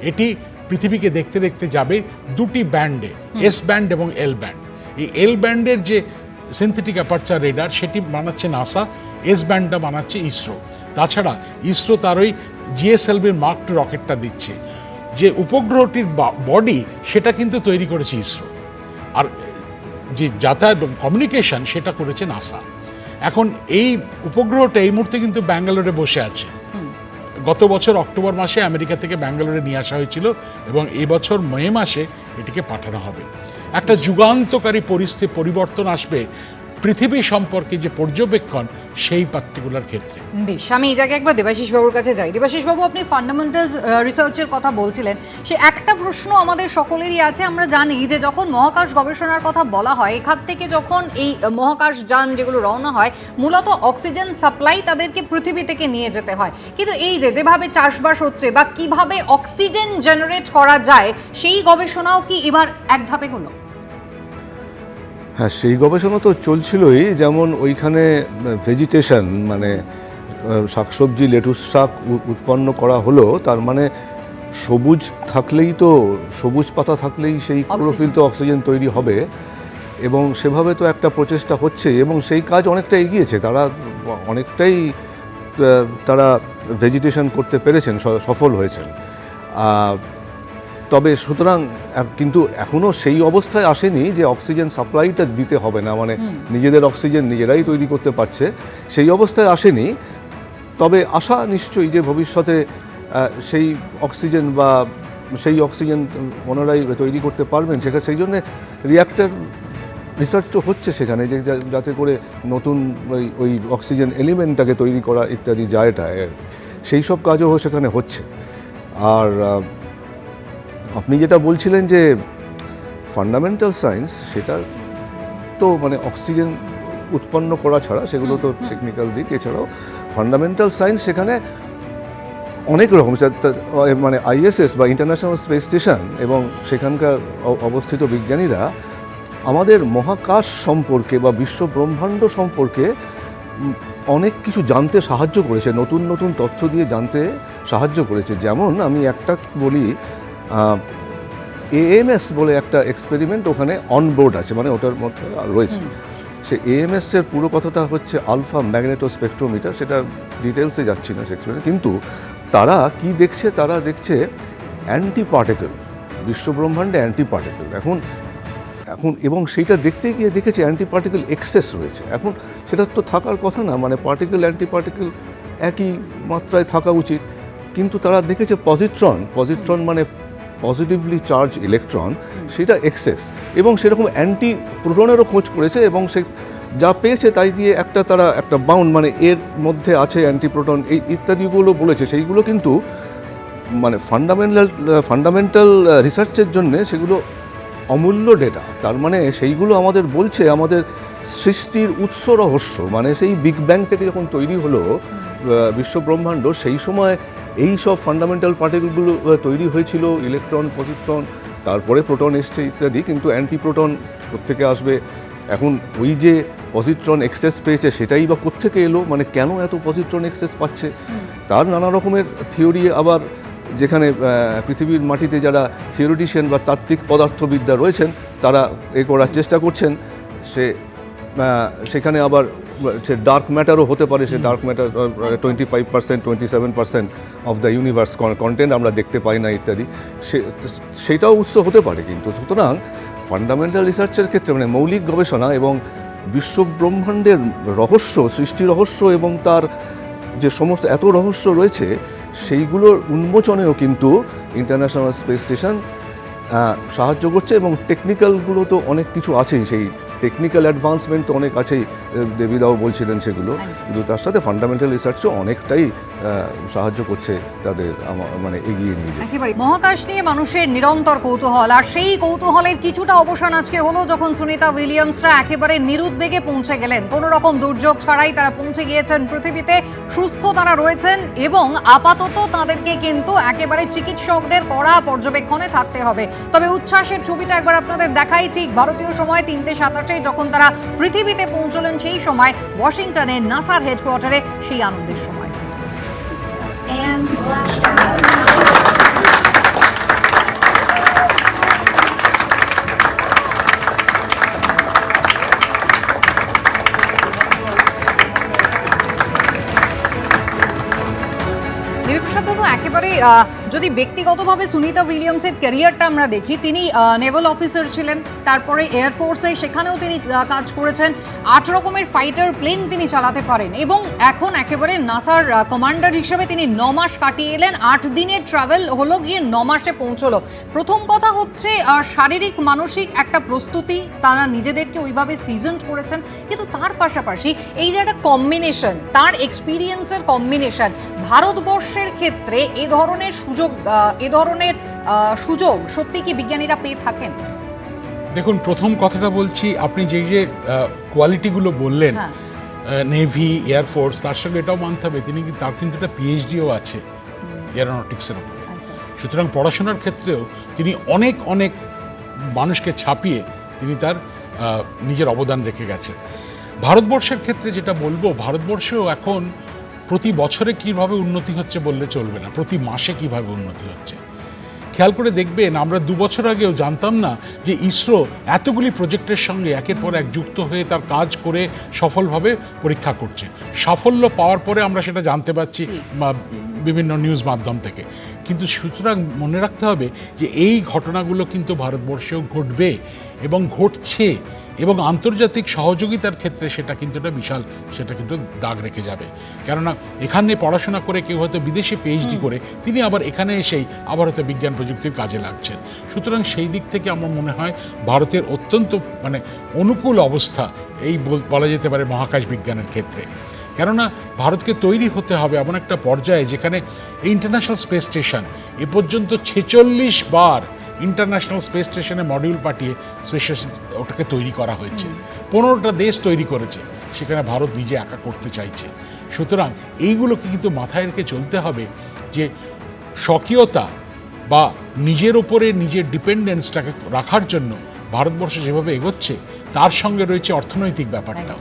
এটি পৃথিবীকে দেখতে দেখতে যাবে দুটি ব্যান্ডে, এস ব্যান্ড এবং এল ব্যান্ড। এই এল ব্যান্ডের যে সিনথেটিক অ্যাপারচার রেডার সেটি বানাচ্ছে নাসা, এস ব্যান্ডটা বানাচ্ছে ইসরো। তাছাড়া ইসরো তার ওই জিএসএলভির মার্ক 2 রকেটটা দিচ্ছে। যে উপগ্রহটির বডি সেটা কিন্তু তৈরি করেছে ইসরো, আর যে যাতায়াত কমিউনিকেশন সেটা করেছে নাসা। এখন এই উপগ্রহটা এই মুহূর্তে কিন্তু ব্যাঙ্গালোরে বসে আছে। গত বছর অক্টোবর মাসে আমেরিকা থেকে ব্যাঙ্গালোরে নিয়ে আসা হয়েছিল এবং এবছর মে মাসে এটিকে পাঠানো হবে। একটা যুগান্তকারী পরিবর্তন আসবে পৃথিবী সম্পর্কে যে পর্যবেক্ষণ সেই পার্টিকুলার ক্ষেত্রে। বেশ, আমি এই জায়গায় একবার দেবাশিস বাবুর কাছে যাই। দেবাশিস বাবু, আপনি ফান্ডামেন্টালস রিসার্চের কথা বলছিলেন, সে একটা প্রশ্ন আমাদের সকলেরই আছে। আমরা জানি যে যখন মহাকাশ গবেষণার কথা বলা হয়, এখান থেকে যখন এই মহাকাশ যান যেগুলো রওনা হয়, মূলত অক্সিজেন সাপ্লাই তাদেরকে পৃথিবী থেকে নিয়ে যেতে হয়। কিন্তু এই যেভাবে চাষবাস হচ্ছে বা কিভাবে অক্সিজেন জেনারেট করা যায়, সেই গবেষণাও কি এবার এক ধাপে হলো? হ্যাঁ, সেই গবেষণা তো চলছিলই। যেমন ওইখানে ভেজিটেশন মানে শাকসবজি, লেটুস শাক উৎপন্ন করা হলো, তার মানে সবুজ থাকলেই তো, সবুজ পাতা থাকলেই সেই ক্লোরোফিল তো অক্সিজেন তৈরি হবে, এবং সেভাবে তো একটা প্রচেষ্টা হচ্ছে এবং সেই কাজ অনেকটা এগিয়েছে। তারা অনেকটাই তারা ভেজিটেশন করতে পেরেছেন, সফল হয়েছেন। তবে সুতরাং কিন্তু এখনও সেই অবস্থায় আসেনি যে অক্সিজেন সাপ্লাইটা দিতে হবে না, মানে নিজেদের অক্সিজেন নিজেরাই তৈরি করতে পারছে, সেই অবস্থায় আসেনি। তবে আশা নিশ্চয়ই যে ভবিষ্যতে সেই অক্সিজেন বা সেই অক্সিজেন ওনারাই তৈরি করতে পারবেন। সেখানে সেই জন্যে রিঅ্যাক্টর রিসার্চও হচ্ছে সেখানে, যে যাতে করে নতুন ওই অক্সিজেন এলিমেন্টটাকে তৈরি করা ইত্যাদি জায়গাটা, সেই সব কাজও সেখানে হচ্ছে। আর আপনি যেটা বলছিলেন যে ফান্ডামেন্টাল সায়েন্স, সেটা তো মানে অক্সিজেন উৎপন্ন করা ছাড়া সেগুলো তো টেকনিক্যাল দিক, এছাড়াও ফান্ডামেন্টাল সায়েন্স সেখানে অনেক রকম, মানে আইএসএস বা ইন্টারন্যাশনাল স্পেস স্টেশন এবং সেখানকার অবস্থিত বিজ্ঞানীরা আমাদের মহাকাশ সম্পর্কে বা বিশ্ব ব্রহ্মাণ্ড সম্পর্কে অনেক কিছু জানতে সাহায্য করেছে, নতুন নতুন তথ্য দিয়ে জানতে সাহায্য করেছে। যেমন আমি একটা বলি, এএমএস বলে একটা এক্সপেরিমেন্ট ওখানে অনবোর্ড আছে, মানে ওটার মধ্যে রয়েছে। সে এএমএস-এর পুরো কথাটা হচ্ছে আলফা ম্যাগনেটো স্পেকট্রোমিটার, সেটা ডিটেলসে যাচ্ছি না সে এক্সপেরিমেন্ট। কিন্তু তারা কি দেখছে, তারা দেখছে অ্যান্টি পার্টিকেল, বিশ্বব্রহ্মাণ্ডে অ্যান্টি পার্টিকেল। এখন এবং সেইটা দেখতে গিয়ে দেখেছে অ্যান্টি পার্টিকেল এক্সেস রয়েছে। এখন সেটা তো থাকার কথা না, মানে পার্টিকেল অ্যান্টি পার্টিকেল একই মাত্রায় থাকা উচিত, কিন্তু তারা দেখেছে পজিট্রন মানে পজিটিভলি চার্জ ইলেকট্রন, সেটা এক্সেস, এবং সেরকম অ্যান্টি প্রোটনেরও খোঁজ করেছে, এবং সে যা পেয়েছে তাই দিয়ে তারা একটা বাউন্ড, মানে এর মধ্যে আছে অ্যান্টি প্রোটন, এই ইত্যাদিগুলো বলেছে। সেইগুলো কিন্তু মানে ফান্ডামেন্টাল রিসার্চের জন্যে সেগুলো অমূল্য ডেটা। তার মানে সেইগুলো আমাদের বলছে আমাদের সৃষ্টির উৎস রহস্য, মানে সেই বিগ ব্যাং থেকে যখন তৈরি হলো বিশ্বব্রহ্মাণ্ড, সেই সময় এই সব ফান্ডামেন্টাল পার্টিকেলগুলো তৈরি হয়েছিল, ইলেকট্রন, পজিট্রন, তারপরে প্রোটন এসছে ইত্যাদি। কিন্তু অ্যান্টি প্রোটন কোত্থেকে আসবে? এখন ওই যে পজিট্রন এক্সেস পেয়েছে সেটাই বা কোত্থেকে এলো, মানে কেন এত পজিট্রন এক্সেস পাচ্ছে, তার নানা রকমের থিওরি। আবার যেখানে পৃথিবীর মাটিতে যারা থিওরিটিশিয়ান বা তাত্ত্বিক পদার্থবিদ্যা রয়েছেন, তারা করার চেষ্টা করছেন, সেখানে আবার সে ডার্ক ম্যাটারও হতে পারে। সে dark matter 25%, 27% of the universe content আমরা দেখতে পাই না ইত্যাদি, সেটাও উৎস হতে পারে। কিন্তু সুতরাং ফান্ডামেন্টাল রিসার্চের ক্ষেত্রে মানে মৌলিক গবেষণা এবং বিশ্বব্রহ্মাণ্ডের রহস্য, সৃষ্টি রহস্য এবং তার যে সমস্ত এত রহস্য রয়েছে, সেইগুলোর উন্মোচনেও কিন্তু ইন্টারন্যাশনাল স্পেস স্টেশন সাহায্য করছে। এবং টেকনিক্যালগুলো তো অনেক কিছু আছেই, সেই টেকনিক্যাল অ্যাডভান্সমেন্ট তো অনেক আছেই, দেবীদাও বলছিলেন সেগুলো, কিন্তু তার সাথে ফান্ডামেন্টাল রিসার্চও অনেকটাই সাহায্য করছে তাদের মানে এগিয়ে নিয়ে যেতে। একেবারে মহাকাশ নিয়ে মানুষের নিরন্তর কৌতূহল, আর সেই কৌতূহলের কিছুটা অবসান আজকে হলো যখন সুনিতা উইলিয়ামসরা একেবারে নিরুদ্বেগে পৌঁছে গেলেন। কোনো রকম দুর্যোগ ছাড়াই তারা পৌঁছে গিয়েছেন পৃথিবীতে, সুস্থ তারা রয়েছেন এবং আপাতত তাদেরকে কিন্তু একেবারে চিকিৎসকদের কড়া পর্যবেক্ষণে থাকতে হবে। তবে উচ্ছ্বাসের ছবিটা একবার আপনাদের দেখাই। ঠিক ভারতীয় সময় 3:27 যখন তারা পৃথিবীতে পৌঁছলেন, সেই সময় ওয়াশিংটনে নাসার হেডকোয়ার্টারে সেই আনন্দের সময়। দেবপ্রসাদ বাবু, একেবারে যদি ব্যক্তিগতভাবে সুনিতা উইলিয়ামসের ক্যারিয়ারটা আমরা দেখি, তিনি নেভাল অফিসার ছিলেন, তারপরে এয়ারফোর্সে সেখানেও তিনি কাজ করেছেন, 8 রকমের ফাইটার প্লেন তিনি চালাতে পারেন এবং এখন একেবারে নাসার কমান্ডার হিসেবে তিনি 9 মাস কাটিয়ে এলেন। 8 দিনের ট্রাভেল হলো, গিয়ে 9 মাসে পৌঁছলো। প্রথম কথা হচ্ছে শারীরিক মানসিক একটা প্রস্তুতি, তারা নিজেদেরকে ওইভাবে সিজনড করেছেন, কিন্তু তার পাশাপাশি এই যে একটা কম্বিনেশন, তার এক্সপিরিয়েন্সের কম্বিনেশন, ভারতবর্ষের ক্ষেত্রে এ ধরনের সুযোগ সত্যি কি বিজ্ঞানীরা পেয়ে থাকেন? দেখুন, প্রথম কথাটা বলছি, আপনি যে কোয়ালিটিগুলো বললেন, নেভি, এয়ারফোর্স, তার সঙ্গে এটাও মানতে হবে তার কিন্তু একটা পিএইচডিও আছে এরোনটিক্সের উপর। সুতরাং পড়াশোনার ক্ষেত্রেও তিনি অনেক অনেক মানুষকে ছাপিয়ে তিনি তার নিজের অবদান রেখে গেছেন। ভারতবর্ষের ক্ষেত্রে যেটা বলবো, ভারতবর্ষেও এখন প্রতি বছরে কীভাবে উন্নতি হচ্ছে বললে চলবে না, প্রতি মাসে কিভাবে উন্নতি হচ্ছে। খেয়াল করে দেখবেন, আমরা 2 বছর আগেও জানতাম না যে ইসরো এতগুলি প্রজেক্টের সঙ্গে একের পর এক যুক্ত হয়ে তার কাজ করে সফলভাবে পরীক্ষা করছে। সাফল্য পাওয়ার পরে আমরা সেটা জানতে পারছি বিভিন্ন নিউজ মাধ্যম থেকে। কিন্তু সুতরাং মনে রাখতে হবে যে এই ঘটনাগুলো কিন্তু ভারতবর্ষেও ঘটবে এবং ঘটছে, এবং আন্তর্জাতিক সহযোগিতার ক্ষেত্রে সেটা কিন্তু একটা বিশাল, সেটা কিন্তু দাগ রেখে যাবে। কেননা এখানে পড়াশোনা করে কেউ হয়তো বিদেশে পিএইচডি করে তিনি আবার এখানে এসেই আবার হয়তো বিজ্ঞান প্রযুক্তির কাজে লাগছেন। সুতরাং সেই দিক থেকে আমার মনে হয় ভারতের অত্যন্ত অনুকূল অবস্থা এই বলা যেতে পারে মহাকাশ বিজ্ঞানের ক্ষেত্রে। কেননা ভারতকে তৈরি হতে হবে এমন একটা পর্যায়ে যেখানে ইন্টারন্যাশনাল স্পেস স্টেশন এ পর্যন্ত 46 বার ইন্টারন্যাশনাল স্পেস স্টেশনে মডিউল পাঠিয়ে ওটাকে তৈরি করা হয়েছে। 15টা দেশ তৈরি করেছে, সেখানে ভারত নিজে একা করতে চাইছে। সুতরাং এইগুলোকে কিন্তু মাথায় রেখে চলতে হবে যে স্বকীয়তা বা নিজের ওপরে নিজের ডিপেন্ডেন্সটাকে রাখার জন্য ভারতবর্ষ যেভাবে এগোচ্ছে, তার সঙ্গে রয়েছে অর্থনৈতিক ব্যাপারটা।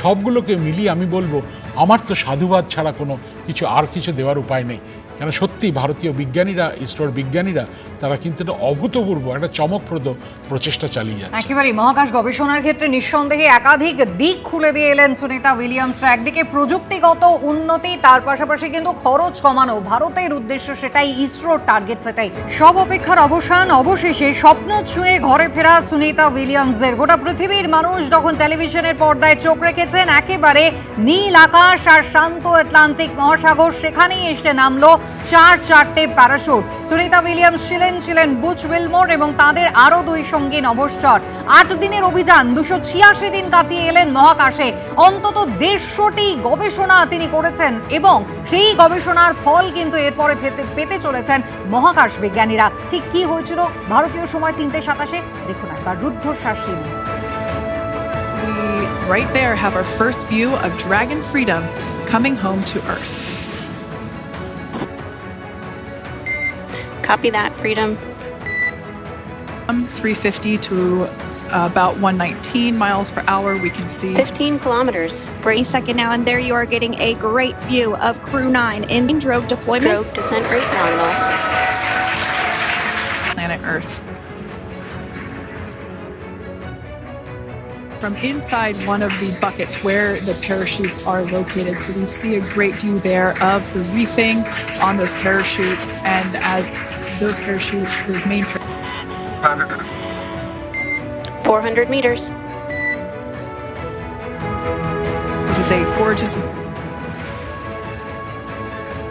সবগুলোকে মিলিয়ে আমি বলবো, আমার তো সাধুবাদ ছাড়া কোনো কিছু দেওয়ার উপায় নেই। কেন সত্যি ভারতীয় বিজ্ঞানীরা, ইসরোর বিজ্ঞানীরা, তারা কিন্তু একটা অভূতপূর্ব, একটা চমকপ্রদ প্রচেষ্টা চালিয়ে যাচ্ছে। একেবারে মহাকাশ গবেষণার ক্ষেত্রে নিঃসন্দেহে একাধিক দিক খুলে দিয়ে এলেন সুনিতা উইলিয়ামসরা। একদিকে প্রযুক্তিগত উন্নতি, তার পাশাপাশি কিন্তু খরচ কমানো ভারতের উদ্দেশ্য, সেটাই ইসরোর টার্গেট, সেটাই। সব অপেক্ষার অবসান, অবশেষে স্বপ্ন ছুঁয়ে ঘরে ফেরা সুনিতা উইলিয়ামসদের। গোটা পৃথিবীর মানুষ যখন টেলিভিশনের পর্দায় চোখ রেখেছেন একেবারে নীল আকাশ আর শান্ত আটলান্টিক মহাসাগর, সেখানেই এসে নামলো 4 প্যারাশুট। সুনিতা উইলিয়ামস ছিলেন বুচ উইলমোর এবং তাদের আরো 2 সঙ্গী নভশ্চর। 8 দিনের অভিযান, 286 দিন কাটিয়ে এলেন মহাকাশে। অন্তত 150টি গবেষণা তিনি করেছেন এবং সেই গবেষণার ফল কিন্তু এরপরে পেতে চলেছেন মহাকাশ বিজ্ঞানীরা। ঠিক কি হয়েছিল ভারতীয় সময় 3:27, দেখুন একবার রুদ্ধশ্বাসী। We right there have our first view of Dragon Freedom coming home to Earth. Copy that, Freedom. 350 to about 119 miles per hour. We can see 15 kilometers. A second now, and there you are getting a great view of Crew 9 in drogue deployment. Drogue descent rate nominal. planet Earth. From inside one of the buckets where the parachutes are located. So we see a great view there of the reefing on those parachutes, and as those parachutes, those main 400 meters. This is a gorgeous,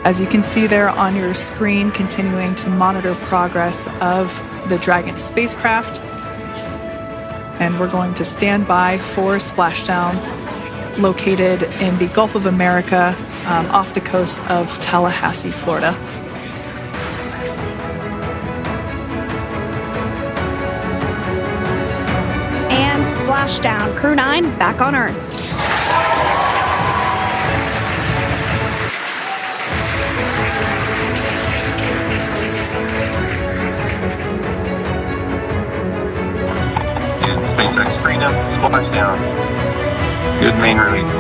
as you can see there on your screen, continuing to monitor progress of the Dragon spacecraft. And we're going to stand by for splashdown located in the Gulf of America off the coast of Tallahassee, Florida. And splashdown. Crew 9 back on Earth. SpaceX Freedom, splashdown. Good main release.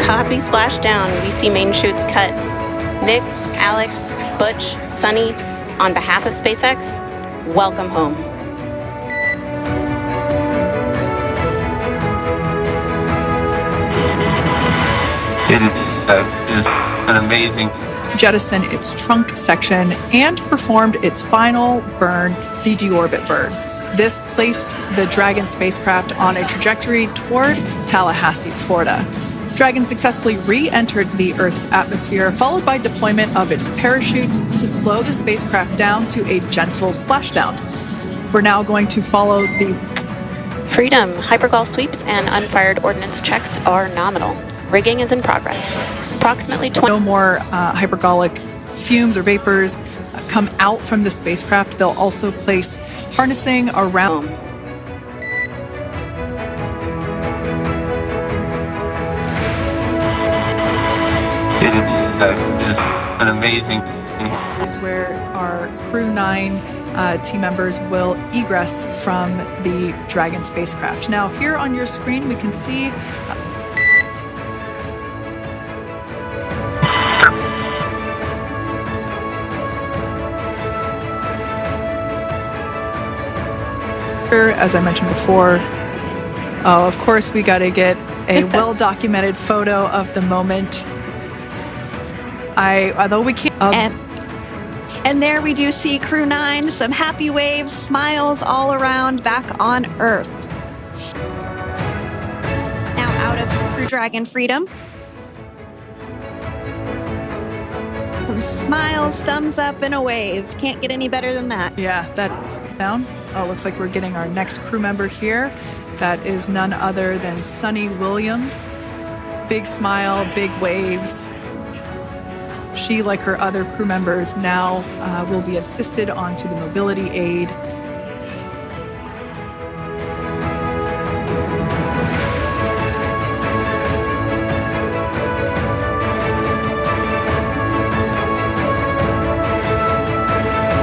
Copy, splashdown. We see main chutes cut. Nick, Alex, Butch, Sunny, on behalf of SpaceX, welcome home. It is is an amazing jettison its trunk section and performed its final burn, the deorbit burn. This placed the Dragon spacecraft on a trajectory toward Tallahassee, Florida. Dragon successfully re-entered the Earth's atmosphere, followed by deployment of its parachutes to slow the spacecraft down to a gentle splashdown. We're now going to follow the Freedom, hypergol sweeps and unfired ordnance checks are nominal. Rigging is in progress. Approximately 20. no more hypergolic fumes or vapors come out from the spacecraft. They'll also place harnessing around. It is an amazing Is where our Crew 9 team members will egress from the Dragon spacecraft. Now, here on your screen, we can see as I mentioned before. Oh, of course, we got to get a well-documented photo of the moment. Although we can't. And there we do see Crew 9, some happy waves, smiles all around back on Earth. Now out of Crew Dragon Freedom. Some smiles, thumbs up, and a wave. Can't get any better than that. Yeah, that down. Oh, looks like we're getting our next crew member here. That is none other than Sunny Williams. Big smile, big waves. She, like her other crew members, now will be assisted onto the mobility aid.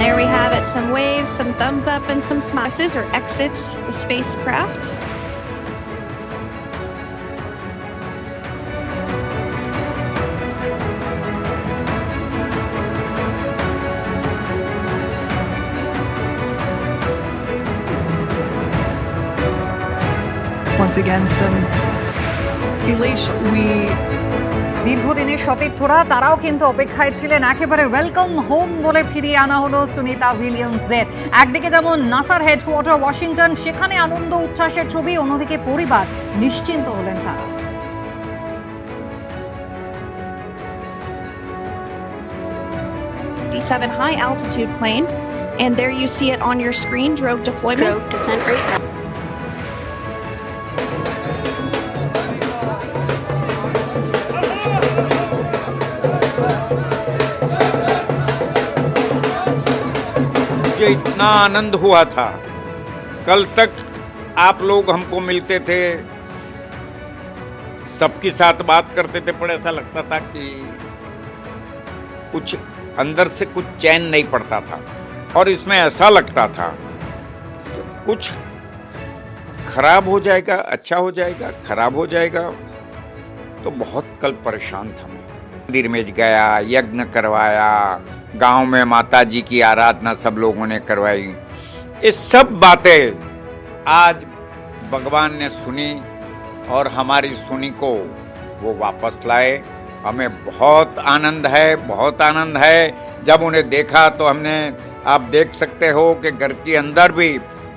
There we have it, some waves, some thumbs up, and some smiles or exits the spacecraft. Once again, some elation. দীর্ঘদিনের সতীর্থরা তারাও কিন্তু অপেক্ষায় ছিলেন একেবারে welcome home বলে ফিরিয়ে আনা হলো সুনিতা উইলিয়ামসদের। একদিকে যেমন নাসার হেডকোয়ার্টার ওয়াশিংটন, সেখানে আনন্দ উচ্ছ্বাসের ছবি, অন্যদিকে পরিবার নিশ্চিন্ত হলেন তারা। 57 high altitude plane, and there you see it on your screen, drogue deployment. Drogue descent rate. मुझे इतना आनंद हुआ था। कल तक आप लोग हमको मिलते थे, सबके साथ बात करते थे, पर ऐसा लगता था कि कुछ अंदर से कुछ चैन नहीं पड़ता था। और इसमें ऐसा लगता था कुछ खराब हो जाएगा, अच्छा हो जाएगा, खराब हो जाएगा। तो बहुत कल परेशान था मैं। मंदिर में गया, यज्ञ करवाया, गांव में माता जी की आराधना सब लोगों ने करवाई। ये सब बातें आज भगवान ने सुनी और हमारी सुनी को वो वापस लाए। हमें बहुत आनंद है, बहुत आनंद है। जब उन्हें देखा तो हमने, आप देख सकते हो कि घर के अंदर भी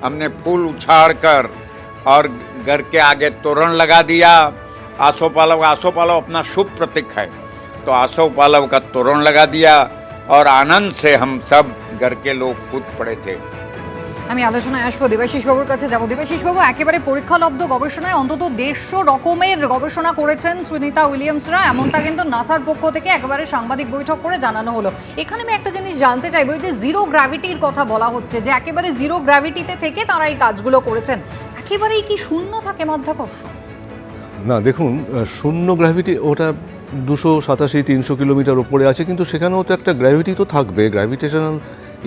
हमने फूल उछाड़ कर और घर के आगे तोरण लगा दिया। आसोपालव अपना शुभ प्रतीक है, तो आसोपालव का तोरण लगा दिया और आनंद से हम सब घर के लोग कूद पड़े थे। আমি আলোচনায় আসবো, দেবাশিস বাবুর কাছে যাবো। দেবাশিস বাবু, একেবারে পরীক্ষালব্ধ গবেষণায় অন্তত 150 রকমের গবেষণা করেছেন সুনিতা উইলিয়ামসরা, এমনটা কিন্তু নাসার পক্ষ থেকে একেবারে সাংবাদিক বৈঠক করে জানানো হলো। এখানে আমি একটা জিনিস জানতে চাইবো, যে জিরো গ্র্যাভিটির কথা বলা হচ্ছে, যে একেবারে জিরো গ্র্যাভিটিতে থেকে তারা এই কাজগুলো করেছেন, একেবারেই কি শূন্য থাকে মাধ্যাকর্ষণ? না, দেখুন, শূন্য গ্র্যাভিটি ওটা 287-300 কিলোমিটার ওপরে আছে, কিন্তু সেখানেও তো একটা গ্র্যাভিটি তো থাকবে, গ্র্যাভিটেশনাল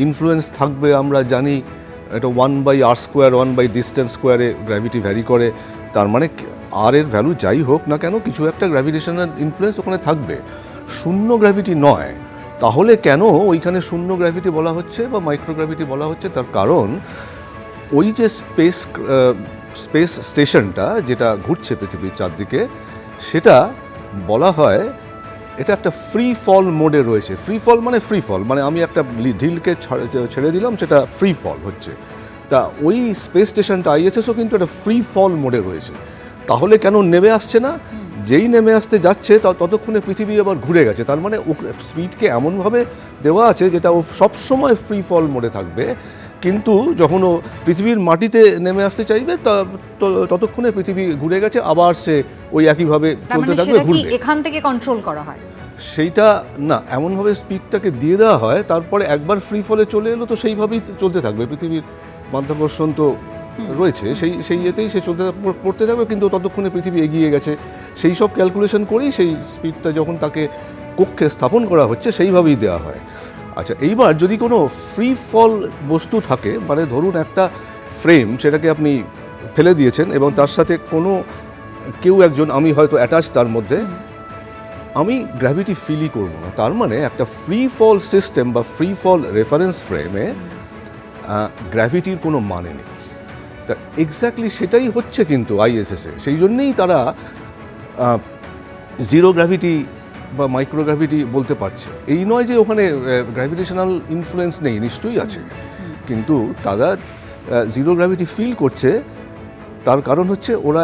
ইনফ্লুয়েন্স থাকবে। আমরা জানি এটা 1/r², 1/ডিস্টেন্স স্কোয়ারে গ্র্যাভিটি ভ্যারি করে। তার মানে আর এর ভ্যালু যাই হোক না কেন, কিছু একটা গ্র্যাভিটেশনাল ইনফ্লুয়েন্স ওখানে থাকবে, শূন্য গ্র্যাভিটি নয়। তাহলে কেন ওইখানে শূন্য গ্র্যাভিটি বলা হচ্ছে বা মাইক্রোগ্র্যাভিটি বলা হচ্ছে? তার কারণ ওই যে স্পেস স্টেশনটা যেটা ঘুরছে পৃথিবীর চারদিকে, সেটা বলা হয় এটা একটা ফ্রি ফল মোডে রয়েছে। ফ্রি ফল মানে আমি একটা ঢিলকে ছেড়ে দিলাম, সেটা ফ্রি ফল হচ্ছে। তা ওই স্পেস স্টেশনটা আইএসএসও কিন্তু একটা ফ্রি ফল মোডে রয়েছে। তাহলে কেন নেমে আসছে না? যেই নেমে আসতে যাচ্ছে ততক্ষণে পৃথিবী আবার ঘুরে গেছে। তার মানে স্পিডকে এমনভাবে দেওয়া আছে যেটা ও সবসময় ফ্রি ফল মোডে থাকবে, কিন্তু যখন ও পৃথিবীর মাটিতে নেমে আসতে চাইবে ততক্ষণে পৃথিবী ঘুরে গেছে, আবার সে ওই একইভাবে চলতে থাকবে, ঘুরবে। এখান থেকে কন্ট্রোল করা হয় সেইটা না, এমনভাবে স্পিডটাকে দিয়ে দেওয়া হয়, তারপরে একবার ফ্রি ফলে চলে এলো তো সেইভাবেই চলতে থাকবে। পৃথিবীর মাধ্যাকর্ষণ তো রয়েছে, সেই ইয়েতেই সে পড়তে থাকবে, কিন্তু ততক্ষণে পৃথিবী এগিয়ে গেছে। সেই সব ক্যালকুলেশন করেই সেই স্পিডটা যখন তাকে কক্ষে স্থাপন করা হচ্ছে সেইভাবেই দেওয়া হয়। আচ্ছা, এইবার যদি কোনো ফ্রি ফল বস্তু থাকে, মানে ধরুন একটা ফ্রেম, সেটাকে আপনি ফেলে দিয়েছেন এবং তার সাথে কেউ একজন, আমি হয়তো অ্যাটাচ তার মধ্যে, আমি গ্র্যাভিটি ফিলই করব না। তার মানে একটা ফ্রি ফল সিস্টেম বা ফ্রি ফল রেফারেন্স ফ্রেমে গ্র্যাভিটির কোনো মানে নেই। তা এক্স্যাক্টলি সেটাই হচ্ছে কিন্তু আইএসএসে। সেই জন্যেই তারা জিরো গ্র্যাভিটি বা মাইক্রোগ্র্যাভিটি বলতে পারছে। এই নয় যে ওখানে গ্র্যাভিটেশনাল ইনফ্লুয়েন্স নেই, নিশ্চয়ই আছে, কিন্তু তারা জিরো গ্র্যাভিটি ফিল করছে। তার কারণ হচ্ছে ওরা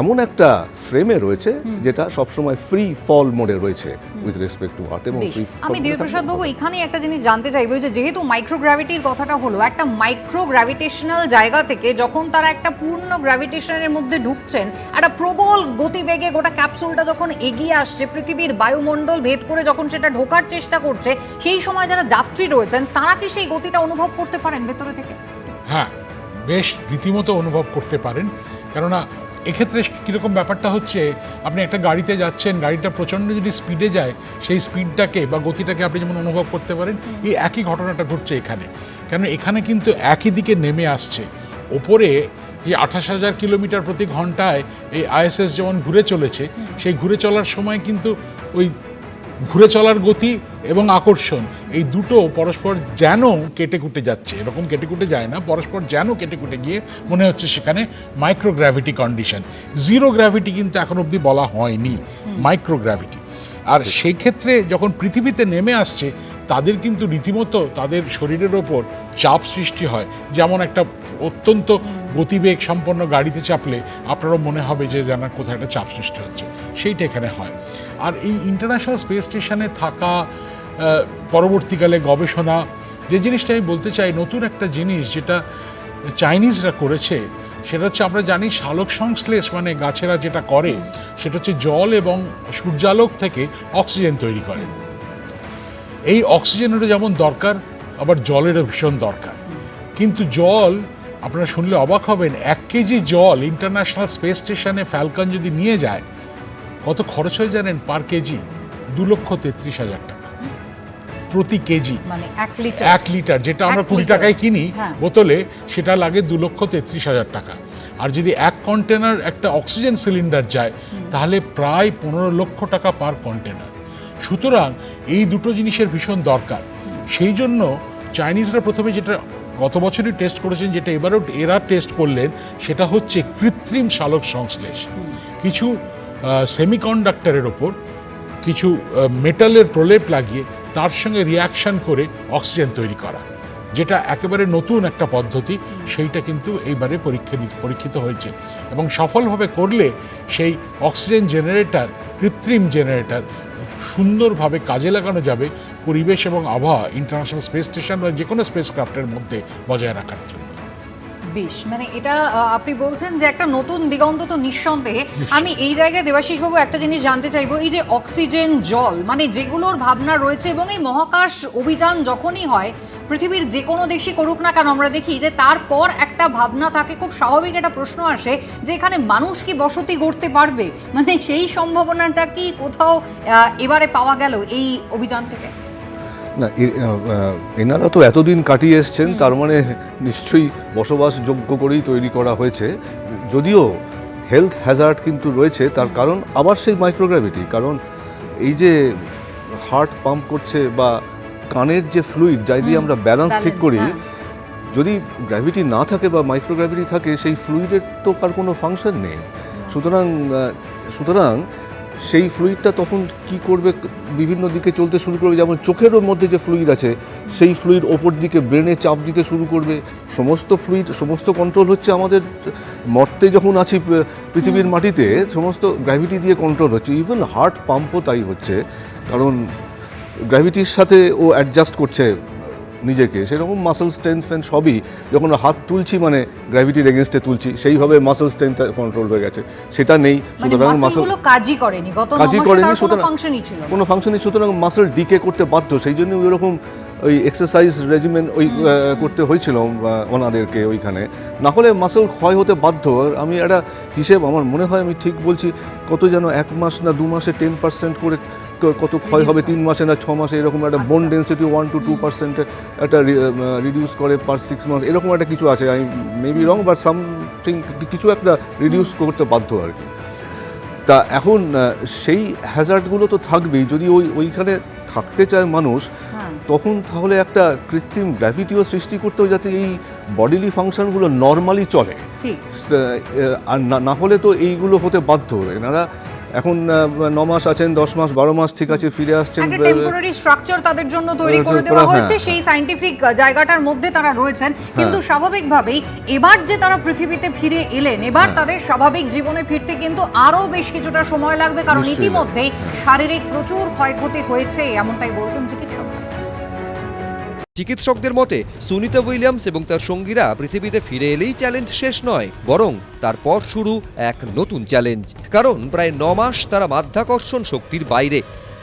এমন একটা ফ্রেমে রয়েছে যেটা সবসময় ফ্রি ফল মোডে রয়েছে উইথ রেসপেক্ট টু আর্থ। এবং আমি দেবপ্রসাদ বাবু এখানে একটা জিনিস জানতে চাইবো, যে যেহেতু মাইক্রোগ্র্যাভিটির কথাটা হলো, একটা মাইক্রোগ্র্যাভিটেশনাল জায়গা থেকে যখন তারা একটা পূর্ণ গ্র্যাভিটেশনের মধ্যে ঢুকছেন, একটা প্রবল গতিবেগে গোটা ক্যাপসুলটা যখন এগিয়ে আসছে, পৃথিবীর বায়ুমণ্ডল ভেদ করে যখন সেটা ঢোকার চেষ্টা করছে, সেই সময় যারা যাত্রী রয়েছেন তারা কি সেই গতিটা অনুভব করতে পারেন ভেতরে থেকে? হ্যাঁ, বেশ রীতিমতো অনুভব করতে পারেন। কেননা এক্ষেত্রে কীরকম ব্যাপারটা হচ্ছে, আপনি একটা গাড়িতে যাচ্ছেন, গাড়িটা প্রচণ্ড যদি স্পিডে যায়, সেই স্পিডটাকে বা গতিটাকে আপনি যেমন অনুভব করতে পারেন, এই একই ঘটনাটা ঘটছে এখানে। কেন এখানে কিন্তু একই দিকে নেমে আসছে। ওপরে যে 28,000 কিলোমিটার প্রতি ঘন্টায় এই আইএসএস যেমন ঘুরে চলেছে, সেই ঘুরে চলার সময় কিন্তু ওই ঘুরে চলার গতি এবং আকর্ষণ, এই দুটো পরস্পর যেন কেটে কুটে যাচ্ছে। এরকম কেটে কুটে যায় না, পরস্পর যেন কেটে কুটে গিয়ে মনে হচ্ছে সেখানে মাইক্রোগ্র্যাভিটি কন্ডিশন। জিরো গ্র্যাভিটি কিন্তু এখন অবধি বলা হয়নি, মাইক্রোগ্র্যাভিটি। আর সেই ক্ষেত্রে যখন পৃথিবীতে নেমে আসছে, তাদের কিন্তু রীতিমতো তাদের শরীরের ওপর চাপ সৃষ্টি হয়। যেমন একটা অত্যন্ত গতিবেগ সম্পন্ন গাড়িতে চাপলে আপনারও মনে হবে যে যেন কোথাও একটা চাপ সৃষ্টি হচ্ছে, সেইটা এখানে হয়। আর এই ইন্টারন্যাশনাল স্পেস স্টেশনে থাকা, পরবর্তীকালে গবেষণা, যে জিনিসটা আমি বলতে চাই, নতুন একটা জিনিস যেটা চাইনিজরা করেছে, সেটা হচ্ছে, আমরা জানি সালোক সংশ্লেষ মানে গাছেরা যেটা করে, সেটা হচ্ছে জল এবং সূর্যালোক থেকে অক্সিজেন তৈরি করে। এই অক্সিজেনেরও যেমন দরকার, আবার জলেরও ভীষণ দরকার। কিন্তু জল, আপনারা শুনলে অবাক হবেন, 1 কেজি জল ইন্টারন্যাশনাল স্পেস স্টেশনে ফ্যালকন যদি নিয়ে যায়, কত খরচ হয়ে জানেন? পার কেজি 2,33,000 টাকা প্রতি কেজি। মানে 1 লিটার যেটা আমরা 20 টাকায় কিনি বোতলে, সেটা লাগে 2,33,000 টাকা। আর যদি 1 কন্টেনার একটা অক্সিজেন সিলিন্ডার যায়, তাহলে প্রায় 15 লক্ষ টাকা পার কন্টেনার। সুতরাং এই দুটো জিনিসের ভীষণ দরকার। সেই জন্য চাইনিজরা প্রথমে যেটা গত বছরই টেস্ট করেছেন, যেটা এবারেও এরা টেস্ট করলেন, সেটা হচ্ছে কৃত্রিম সালোক সংশ্লেষ। কিছু সেমিকন্ডাক্টরের ওপর কিছু মেটালের প্রলেপ লাগিয়ে তার সঙ্গে রিয়াকশন করে অক্সিজেন তৈরি করা, যেটা একেবারে নতুন একটা পদ্ধতি। সেইটা কিন্তু এইবারে পরীক্ষিত হয়েছে এবং সফলভাবে করলে সেই অক্সিজেন জেনারেটর, কৃত্রিম জেনারেটর সুন্দরভাবে কাজে লাগানো যাবে পরিবেশ এবং আবহাওয়া ইন্টারন্যাশনাল স্পেস স্টেশন বা যে কোনো স্পেস ক্রাফটের মধ্যে বজায় রাখার জন্য। বেশ, মানে এটা আপনি বলছেন যে একটা নতুন দিগন্ত তো নিঃসন্দেহে। আমি এই জায়গায় দেবাশিস বাবু একটা জিনিস জানতে চাইবো, এই যে অক্সিজেন, জল, মানে যেগুলোর ভাবনা রয়েছে, এবং এই মহাকাশ অভিযান যখনই হয়, পৃথিবীর যে কোনো দেশই করুক না কেন, আমরা দেখি যে তারপর একটা ভাবনা থাকে, খুব স্বাভাবিক একটা প্রশ্ন আসে যে এখানে মানুষ কি বসতি গড়তে পারবে? মানে সেই সম্ভাবনাটা কি কোথাও এবারে পাওয়া গেল এই অভিযান থেকে? না, এনারা তো এতদিন কাটিয়ে এসছেন, তার মানে নিশ্চয়ই বসবাসযোগ্য করেই তৈরি করা হয়েছে। যদিও হেলথ হ্যাজার্ড কিন্তু রয়েছে, তার কারণ আবার সেই মাইক্রোগ্র্যাভিটি। কারণ এই যে হার্ট পাম্প করছে বা কানের যে ফ্লুইড, যাই দিয়ে আমরা ব্যালেন্স ঠিক করি, যদি গ্র্যাভিটি না থাকে বা মাইক্রোগ্র্যাভিটি থাকে, সেই ফ্লুইডের তো আর কোনো ফাংশন নেই। সুতরাং সেই ফ্লুইডটা তখন কি করবে, বিভিন্ন দিকে চলতে শুরু করবে। যেমন চোখেরও মধ্যে যে ফ্লুইড আছে সেই ফ্লুইড ওপর দিকে ব্রেনে চাপ দিতে শুরু করবে। সমস্ত ফ্লুইড, সমস্ত কন্ট্রোল হচ্ছে আমাদের মর্তে যখন আছি পৃথিবীর মাটিতে, সমস্ত গ্র্যাভিটি দিয়ে কন্ট্রোল হচ্ছে। ইভেন হার্ট পাম্পও তাই হচ্ছে, কারণ গ্র্যাভিটির সাথে ও অ্যাডজাস্ট করছে নিজেকে। সেরকম মাসল স্ট্রেংথ সবই, যখন হাত তুলছি মানে গ্র্যাভিটির এগেনস্টে তুলছি, সেইভাবে মাসল স্ট্রেংথ কন্ট্রোল হয়ে গেছে, সেটা নেই। সুতরাং মাসলগুলো কাজই করেনি, গত 9 মাসে তার কোনো ফাংশনই ছিল না, কোনো ফাংশনই। সুতরাং মাসল ডিকে করতে বাধ্য, সেই জন্য ওইরকম ওই এক্সারসাইজ রেজিমেন্ট ওই করতে হয়েছিল ওনাদেরকে ওইখানে, না হলে মাসল ক্ষয় হতে বাধ্য। আর আমি একটা হিসেব, আমার মনে হয় আমি ঠিক বলছি, কত যেন 1 মাস না 2 মাসে 10% করে কত ক্ষয় হবে, 3 মাসে না 6 মাসে, এরকম একটা বোন ডেন্সিটি 1 to 2% একটা রিডিউস করে পার 6 মাস, এরকম একটা কিছু আছে। I may be wrong, but something কিছু একটা রিডিউস করতে বাধ্য আর কি। তা এখন সেই হ্যাজার্ডগুলো তো থাকবেই। যদি ওইখানে থাকতে চায় মানুষ, তখন তাহলে একটা কৃত্রিম গ্র্যাভিটিও সৃষ্টি করতে হবে, যাতে এই বডিলি ফাংশনগুলো নর্মালি চলে। আর না হলে তো এইগুলো হতে বাধ্য। এনারা এখন 9 মাস আছেন, 10 মাস 12 মাস ঠিক আছে, ফিরে আসছেন। একটা টেম্পোরারি স্ট্রাকচার তাদের জন্য তৈরি করে দেওয়া হয়েছে, সেই সায়েন্টিফিক জায়গাটার মধ্যে তারা রয়েছেন। কিন্তু স্বাভাবিকভাবেই এবার যে তারা পৃথিবীতে ফিরে এলেন, এবার তাদের স্বাভাবিক জীবনে ফিরতে কিন্তু আরো বেশ কিছুটা সময় লাগবে, কারণ ইতিমধ্যেই শারীরিক প্রচুর ক্ষয়ক্ষতি হয়েছে, এমনটাই বলছেন চিকিৎসক। চিকিৎসকদের মতে সুনিতা উইলিয়ামস এবং তার সঙ্গীরা পৃথিবীতে ফিরে এলেই চ্যালেঞ্জ শেষ নয়, বরং তারপর শুরু এক নতুন চ্যালেঞ্জ। কারণ প্রায় 9 মাস তারা মাধ্যাকর্ষণ শক্তির বাইরে।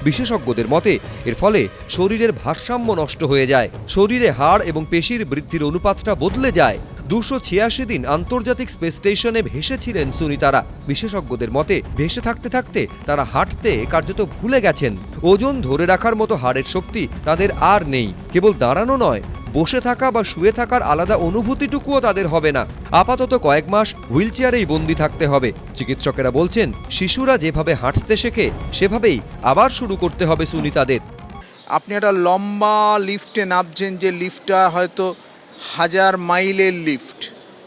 বিশেষজ্ঞদের মতে এর ফলে শরীরের ভারসাম্য নষ্ট হয়ে যায়, শরীরে হাড় এবং পেশির বৃদ্ধির অনুপাতটা বদলে যায়। 286 দিন আন্তর্জাতিক স্পেস স্টেশনে ভেসেছিলেন সুনিতারা। বিশেষজ্ঞদের মতে ভেসে থাকতে থাকতে তারা হাঁটতে কার্যত ভুলে গেছেন। ওজন ধরে রাখার মতো হাড়ের শক্তি তাদের আর নেই। কেবল দাঁড়ানো নয়, বসে থাকা বা শুয়ে থাকার আলাদা অনুভূতিটুকুও তাদের হবে না। আপাতত কয়েক মাস হুইলচেয়ারেই বন্দি থাকতে হবে। চিকিৎসকেরা বলছেন, শিশুরা যেভাবে হাঁটতে শেখে সেভাবেই আবার শুরু করতে হবে সুনিতাদের। আপনি একটা লম্বা লিফটে নামছেন, যে লিফটটা হয়তো 1000 মাইলের লিফট,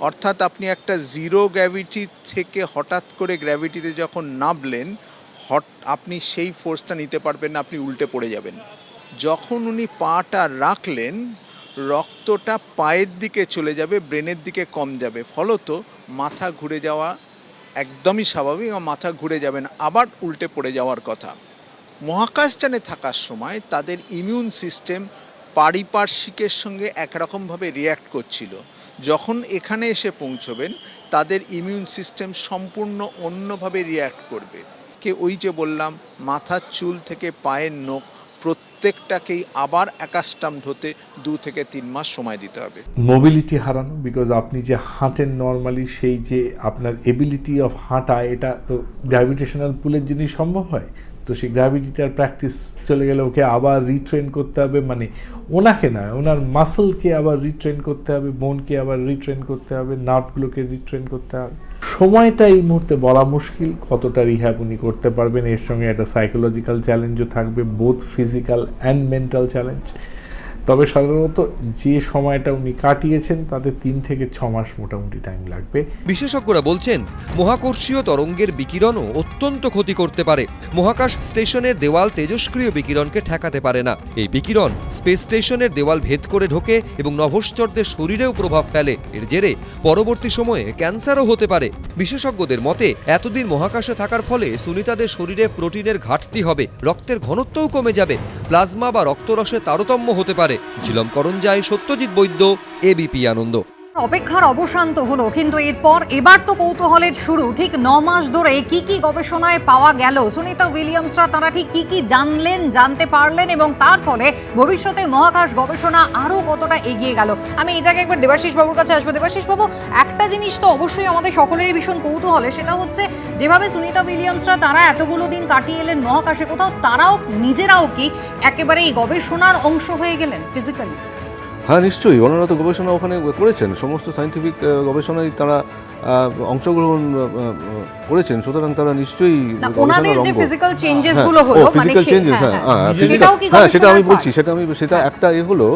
অর্থাৎ আপনি একটা জিরো গ্র্যাভিটি থেকে হঠাৎ করে গ্র্যাভিটিতে যখন নামলেন, আপনি সেই ফোর্সটা নিতে পারবেন না, আপনি উল্টে পড়ে যাবেন। যখন উনি পাটা রাখলেন, রক্তটা পায়ের দিকে চলে যাবে, ব্রেনের দিকে কম যাবে, ফলত মাথা ঘুরে যাওয়া একদমই স্বাভাবিক। মাথা ঘুরে যাবেন, আবার উল্টে পড়ে যাওয়ার কথা। মহাকাশযানে থাকার সময় তাদের ইমিউন সিস্টেম পারিপার্শ্বিকের সঙ্গে একরকমভাবে রিয়্যাক্ট করছিল। যখন এখানে এসে পৌঁছবেন, তাদের ইমিউন সিস্টেম সম্পূর্ণ অন্যভাবে রিয়্যাক্ট করবে। ওই যে বললাম, মাথার চুল থেকে পায়ের নখ প্রত্যেকটাকেই আবার অ্যাকাস্টামড হতে 2 থেকে 3 মাস সময় দিতে হবে। মোবিলিটি হারানো, বিকজ আপনি যে হাঁটেন নর্মালি, সেই যে আপনার এবিলিটি অফ হাঁটা, এটা তো গ্র্যাভিটেশনাল পুলের জন্যই সম্ভব হয়। তো সেই গ্র্যাভিটিটার প্র্যাকটিস চলে গেলে ওকে আবার রিট্রেন করতে হবে, মানে ওনাকে না, ওনার মাসলকে আবার রিট্রেন করতে হবে, বোনকে আবার রিট্রেন করতে হবে, নার্ভগুলোকে রিট্রেন করতে হবে। সময়টা এই মুহূর্তে বলা মুশকিল কতটা রিহ্যাব উনি করতে পারবেন। এর সঙ্গে একটা সাইকোলজিক্যাল চ্যালেঞ্জও থাকবে, both physical and mental challenge. তবে সাধারণত যে সময়টা উনি কাটিয়েছেন তাতে 3 থেকে 6 মাস মোটামুটি টাইম লাগবে। বিশেষজ্ঞরা বলছেন, মহাকর্ষীয় তরঙ্গের বিকিরণও অত্যন্ত ক্ষতি করতে পারে। মহাকাশ স্টেশনের দেওয়াল তেজস্ক্রিয় বিকিরণকে ঠেকাতে পারে না। এই বিকিরণ স্পেস স্টেশনের দেওয়াল ভেদ করে ঢোকে এবং নভশ্চরদের শরীরেও প্রভাব ফেলে। এর জেরে পরবর্তী সময়ে ক্যান্সারও হতে পারে। বিশেষজ্ঞদের মতে এতদিন মহাকাশে থাকার ফলে সুনিতাদের শরীরে প্রোটিনের ঘাটতি হবে, রক্তের ঘনত্বও কমে যাবে, প্লাজমা বা রক্তরসে তারতম্য হতে পারে। ঝিলম করঞ্জাই, সত্যজিৎ বৈদ্য, এবিপি আনন্দ। অপেক্ষার অবসান তো হলো, কিন্তু এরপর এবার তো কৌতূহলের শুরু। ঠিক 9 মাস ধরে কি কি গবেষণায় পাওয়া গেল, সুনিতা উইলিয়ামসরা তারা ঠিক কি কি জানলেন, জানতে পারলেন, এবং তার ফলে ভবিষ্যতে মহাকাশ গবেষণা আরো কতটা এগিয়ে গেল। আমি এই জায়গায় একবার দেবাশিস বাবুর কাছে আসবো। দেবাশিস বাবু, একটা জিনিস তো অবশ্যই আমাদের সকলেরই ভীষণ কৌতূহলে, সেটা হচ্ছে যেভাবে সুনিতা উইলিয়ামসরা তারা এতগুলো দিন কাটিয়ে এলেন মহাকাশে, কোথাও তারাও নিজেরাও কি একেবারে এই গবেষণার অংশ হয়ে গেলেন ফিজিক্যালি? হ্যাঁ, নিশ্চয়ই। ওনারা তো গবেষণা ওখানে করেছেন, সমস্ত সায়েন্টিফিক গবেষণায় তারা অংশগ্রহণ করেছেন, সুতরাং তারা নিশ্চয়ই ওনাদের যে ফিজিক্যাল চেঞ্জেস গুলো হলো, মানে ফিজিক্যাল চেঞ্জেস, সেটা আমি বলছি, সেটা একটা হলো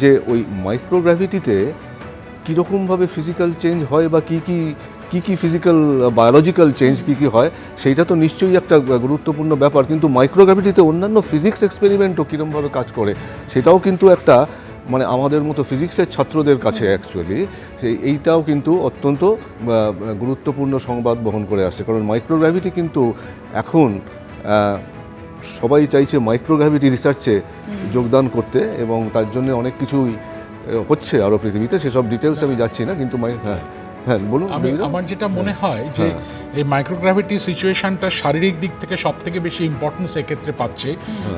যে ওই মাইক্রোগ্র্যাভিটিতে কীরকমভাবে ফিজিক্যাল চেঞ্জ হয় বা কী কী কী কী ফিজিক্যাল বায়োলজিক্যাল চেঞ্জ কী কী হয় সেইটা তো নিশ্চয়ই একটা গুরুত্বপূর্ণ ব্যাপার, কিন্তু মাইক্রোগ্র্যাভিটিতে অন্যান্য ফিজিক্স এক্সপেরিমেন্টও কীরকমভাবে কাজ করে সেটাও কিন্তু একটা মানে আমাদের মতো ফিজিক্সের ছাত্রদের কাছে অ্যাকচুয়ালি এইটাও কিন্তু অত্যন্ত গুরুত্বপূর্ণ সংবাদ বহন করে আসছে। কারণ মাইক্রোগ্র্যাভিটি কিন্তু এখন সবাই চাইছে মাইক্রোগ্র্যাভিটি রিসার্চে যোগদান করতে, এবং তার জন্য অনেক কিছুই হচ্ছে আরও পৃথিবীতে, সেসব ডিটেলস আমি যাচ্ছি না, কিন্তু হ্যাঁ বলুন। আমার যেটা মনে হয় যে এই মাইক্রোগ্র্যাভিটি সিচুয়েশনটা শারীরিক দিক থেকে সব থেকে বেশি ইম্পর্টেন্স এক্ষেত্রে পাচ্ছে,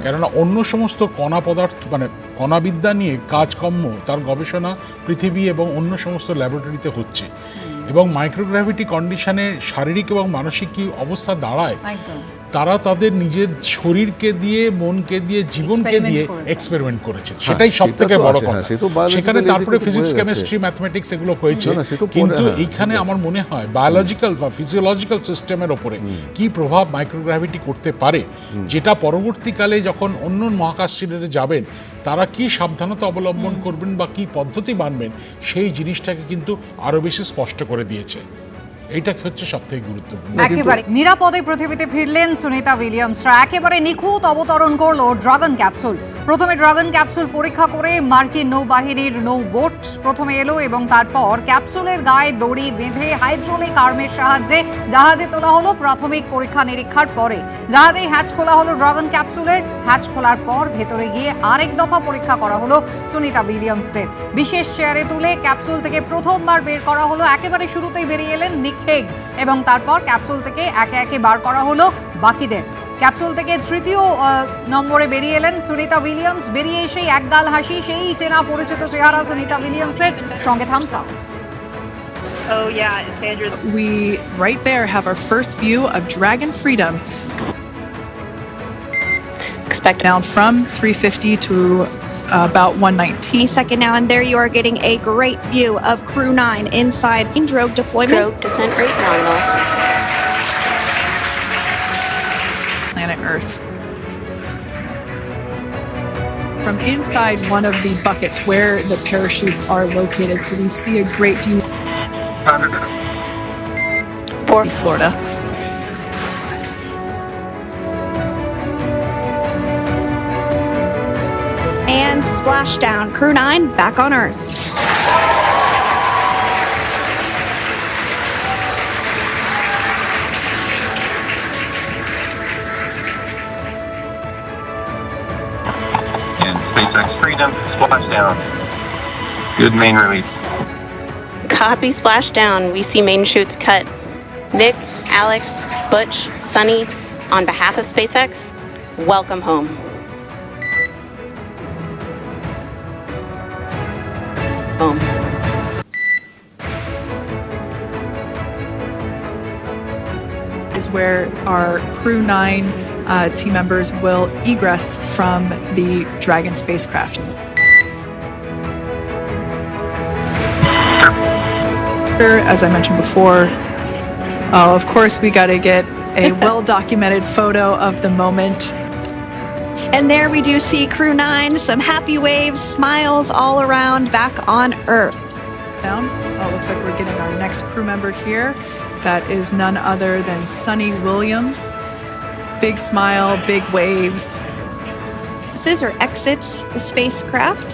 কেননা অন্য সমস্ত কণা পদার্থ মানে কণাবিদ্যা নিয়ে কাজকর্ম তার গবেষণা পৃথিবী এবং অন্য সমস্ত ল্যাবরেটরিতে হচ্ছে, এবং মাইক্রোগ্র্যাভিটি কন্ডিশনে শারীরিক এবং মানসিক কি অবস্থা দাঁড়ায়, তারা তাদের নিজের শরীরকে দিয়ে, মনকে দিয়ে, জীবনকে দিয়ে এক্সপেরিমেন্ট করেছে, সেটাই সব থেকে বড় কথা। সেখানে তারপরে ফিজিক্স, কেমিস্ট্রি, ম্যাথমেটিক্স এগুলো হয়েছে, কিন্তু এইখানে আমার মনে হয় বায়োলজিক্যাল বা ফিজিওলজিক্যাল সিস্টেমের ওপরে কি প্রভাব মাইক্রোগ্র্যাভিটি করতে পারে, যেটা পরবর্তীকালে যখন অন্য মহাকাশচারীরা যাবেন তারা কি সাবধানতা অবলম্বন করবেন বা কি পদ্ধতি মানবেন, সেই জিনিসটাকে কিন্তু আরো বেশি স্পষ্ট করে দিয়েছে। এইটা হচ্ছে সবথেকে গুরুত্বপূর্ণ। একেবারে নিরাপদে পৃথিবীতে ফিরলেন সুনিতা উইলিয়ামসরা, একেবারে নিখুঁত অবতরণ করলো ড্রাগন ক্যাপসুল। প্রথমে ড্রাগন ক্যাপসুল পরীক্ষা করে মার্কিন নৌবাহিনীর নৌবোট প্রথমে এলো, এবং তারপর ক্যাপসুলের গায়ে দড়ি বেঁধে হাইড্রোলিক আর্মের সাহায্যে জাহাজে তোলা হলো। প্রাথমিক পরীক্ষা নিরীক্ষার পরে জাহাজেই হ্যাচ খোলা হলো ড্রাগন ক্যাপসুলের। হ্যাচ খোলার পর ভেতরে গিয়ে আরেক দফা পরীক্ষা করা হলো সুনিতা উইলিয়ামসদের। বিশেষ চেয়ারে তুলে ক্যাপসুল থেকে প্রথমবার বের করা হলো। একেবারে শুরুতেই বেরিয়ে এলেন নিক হেগ, এবং তারপর ক্যাপসুল থেকে একে একে বার করা হলো বাকিদের। ক্যাপসুল থেকে তৃতীয় নম্বরে বেরিয়ে এলেন সুনিতা উইলিয়ামস। বেরিয়ে এসেই একগাল হাসি, সেই চেনা পরিচিত চেহারা সুনিতা উইলিয়ামসের, সঙ্গে Thums Up. Oh yeah, it's Sandra. We right there have our first view of Dragon Freedom. Down from 350 to about 119. Second now, and there you are getting a great view of Crew 9 inside drogue deployment. Drogue descent rate nominal. Planet Earth. From inside one of the buckets where the parachutes are located, so we see a great view of Florida. And splashdown, Crew 9 back on Earth. And SpaceX Freedom, splashdown. Good main release. Copy splashdown. We see main chutes cut. Nick, Alex, Butch, Sunny, on behalf of SpaceX, welcome home. Home. Is where our Crew 9 team members will egress from the Dragon spacecraft. As I mentioned before, of course, we got to get a well-documented photo of the moment. And there we do see Crew 9, some happy waves, smiles all around back on Earth. Down. Looks like we're getting our next crew member here. That is none other than Sunny Williams. Big smile, big waves. Or exits the spacecraft.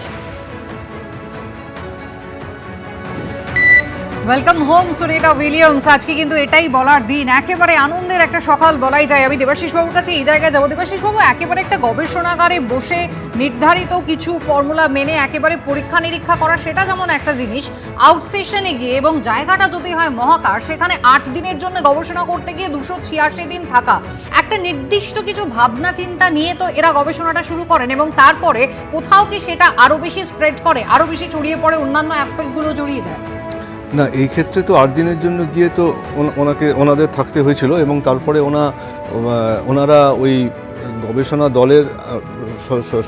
Welcome home Sunita Williams. আজকে কিন্তু এটাই বলার দিন, একেবারে আনন্দের একটা সকাল বলাই যায়। আমি দেবাশিস বাবুর কাছে এই জায়গায় যাবো। দেবাশিস বাবু, একেবারে একটা গবেষণাগারে বসে নির্ধারিত কিছু ফর্মুলা মেনে একেবারে পরীক্ষা নিরীক্ষা করা, সেটা যেমন একটা জিনিস, আউটস্টেশনে গিয়ে, এবং জায়গাটা যদি হয় মহাকাশ, সেখানে 8 দিনের জন্য গবেষণা করতে গিয়ে 286 দিন থাকা, একটা নির্দিষ্ট কিছু ভাবনা চিন্তা নিয়ে তো এরা গবেষণাটা শুরু করেন, এবং তারপরে কোথাও কি সেটা আরো বেশি স্প্রেড করে, আরো বেশি ছড়িয়ে পড়ে, অন্যান্য অ্যাসপেক্টগুলো জড়িয়ে যায়? না, এই ক্ষেত্রে তো 8 দিনের জন্য গিয়ে তো ওনাদের থাকতে হয়েছিল, এবং তারপরে ওনারা ওই গবেষণা দলের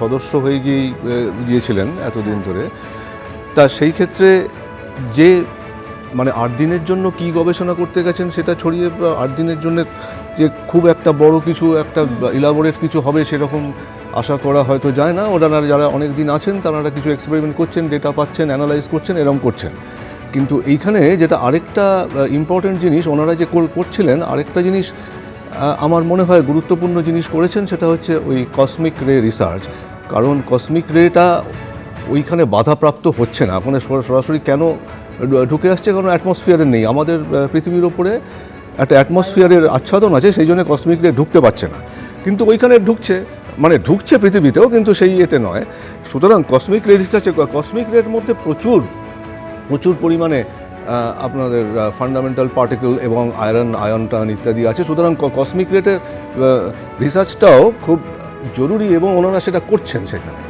সদস্য হয়ে গিয়েছিলেন এতদিন ধরে। তা সেই ক্ষেত্রে যে মানে 8 দিনের জন্য কি গবেষণা করতে গেছেন সেটা ছড়িয়ে 8 দিনের জন্য যে খুব একটা বড় কিছু, একটা ইলাবোরেট কিছু হবে সেরকম আশা করা হয়তো যায় না। ওনারা যারা অনেক দিন আছেন তারা কিছু এক্সপেরিমেন্ট করছেন, ডেটা পাচ্ছেন, অ্যানালাইজ করছেন, এরকম করছেন। কিন্তু এইখানে যেটা আরেকটা ইম্পর্টেন্ট জিনিস ওনারা যে করছিলেন, আরেকটা জিনিস আমার মনে হয় গুরুত্বপূর্ণ জিনিস করেছেন, সেটা হচ্ছে ওই কসমিক রে রিসার্চ। কারণ কসমিক রেটা ওইখানে বাধাপ্রাপ্ত হচ্ছে না, ওখানে সরাসরি কেন ঢুকে আসছে, কারণ অ্যাটমসফিয়ারের নেই। আমাদের পৃথিবীর ওপরে একটা অ্যাটমসফিয়ারের আচ্ছাদন আছে, সেই জন্য কসমিক রে ঢুকতে পারছে না, কিন্তু ওইখানে ঢুকছে পৃথিবীতেও, কিন্তু সেই ইয়েতে নয়। সুতরাং কসমিক রে রিসার্চে কসমিক রের মধ্যে প্রচুর পরিমাণে আপনাদের ফান্ডামেন্টাল পার্টিকেল এবং আয়নটান ইত্যাদি আছে। সুতরাং কসমিক রেটের রিসার্চটাও খুব জরুরি এবং ওনারা সেটা করছেন সেখানে।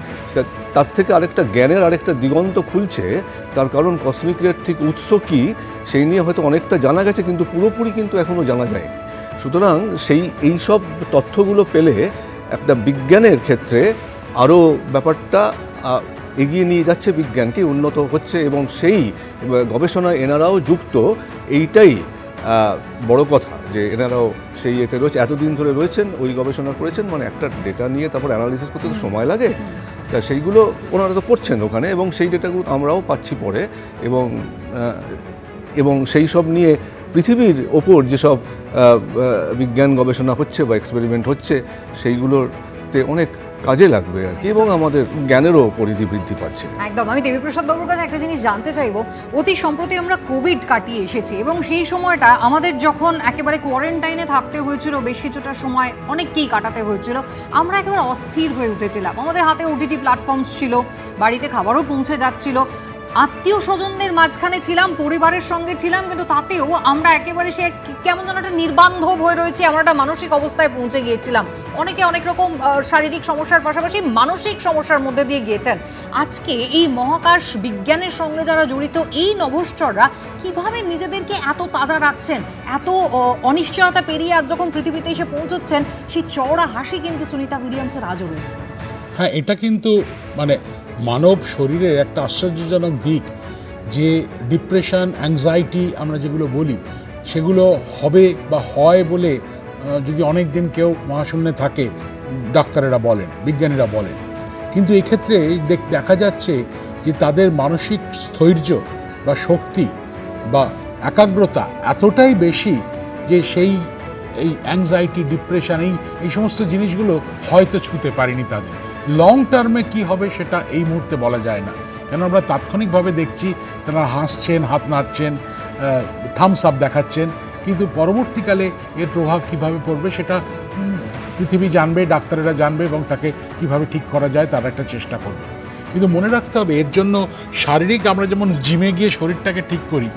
তার থেকে আরেকটা জ্ঞানের আরেকটা দিগন্ত খুলছে, তার কারণ কসমিক রের ঠিক উৎস কী সেই নিয়ে হয়তো অনেকটা জানা গেছে, কিন্তু পুরোপুরি কিন্তু এখনও জানা যায়নি। সুতরাং এই সব তথ্যগুলো পেলে একটা বিজ্ঞানের ক্ষেত্রে আরও ব্যাপারটা এগিয়ে নিয়ে যাচ্ছে, বিজ্ঞানকে উন্নত হচ্ছে, এবং সেই গবেষণায় এনারাও যুক্ত। এইটাই বড় কথা যে এনারাও সেই এতে রয়েছে, এতদিন ধরে রয়েছেন, ওই গবেষণা করেছেন, মানে একটা ডেটা নিয়ে তারপর অ্যানালিসিস করতে তো সময় লাগে, তা সেইগুলো ওনারা তো করছেন ওখানে, এবং সেই ডেটাগুলো আমরাও পাচ্ছি পরে, এবং সেই সব নিয়ে পৃথিবীর ওপর যেসব বিজ্ঞান গবেষণা হচ্ছে বা এক্সপেরিমেন্ট হচ্ছে সেইগুলোতে অনেক কাজে লাগবে আর কি, এবং আমাদের জ্ঞানেরও পরিধি বৃদ্ধি পাচ্ছে। একদম। আমি দেবীপ্রসাদ বাবুর কাছে একটা জিনিস জানতে চাইবো, অতি সম্প্রতি আমরা কোভিড কাটিয়ে এসেছি, এবং সেই সময়টা আমাদের যখন একেবারে কোয়ারেন্টাইনে থাকতে হয়েছিল, বেশ কিছুটা সময় অনেককেই কাটাতে হয়েছিল, আমরা একেবারে অস্থির হয়ে উঠেছিলাম। আমাদের হাতে ওটিটি প্ল্যাটফর্মস ছিল, বাড়িতে খাবারও পৌঁছে যাচ্ছিল, আত্মীয় স্বজনদের মাঝখানে ছিলাম, পরিবারের সঙ্গে ছিলাম, কিন্তু তাতেও আমরা একেবারে সে কেমন যেন একটা নির্বান্ধব হয়ে রয়েছি, আমরা একটা মানসিক অবস্থায় পৌঁছে গিয়েছিলাম। অনেকে অনেক রকম শারীরিক সমস্যার পাশাপাশি মানসিক সমস্যার মধ্যে দিয়ে গিয়েছেন। আজকে এই মহাকাশ বিজ্ঞানের সঙ্গে যারা জড়িত এই নভোশ্চররা কিভাবে নিজেদেরকে এত তাজা রাখছেন, এত অনিশ্চয়তা পেরিয়ে আজ যখন পৃথিবীতে এসে পৌঁছচ্ছেন, সেই চওড়া হাসি কিন্তু সুনিতা উইলিয়ামসের আজও রয়েছে। হ্যাঁ, এটা কিন্তু মানব শরীরের একটা আশ্চর্যজনক দিক, যে ডিপ্রেশন, অ্যাংজাইটি আমরা যেগুলো বলি, সেগুলো হবে বা হয় বলে যদি অনেক দিন কেউ মহাশূন্যে থাকে, ডাক্তারেরা বলেন, বিজ্ঞানীরা বলেন, কিন্তু এক্ষেত্রে দেখা যাচ্ছে যে তাদের মানসিক স্থৈর্য বা শক্তি বা একাগ্রতা এতটাই বেশি যে এই অ্যাংজাইটি, ডিপ্রেশন, এই সমস্ত জিনিসগুলো হয়তো ছুঁতে পারেনি তাদের। লং টার্মে কি হবে সেটা এই মুহূর্তে বলা যায় না, কেন আমরা তাৎক্ষণিকভাবে দেখছি তারা হাসছেন, হাত নাড়ছেন, থামস আপ দেখাচ্ছেন, কিন্তু পরবর্তীকালে এর প্রভাব কিভাবে পড়বে সেটা পৃথিবী জানবে, ডাক্তারেরা জানবে, এবং তাকে কিভাবে ঠিক করা যায় তার একটা চেষ্টা করবে। কিন্তু মনে রাখতে হবে, এর জন্য শারীরিক, আমরা যেমন জিমে গিয়ে শরীরটাকে ঠিক করি,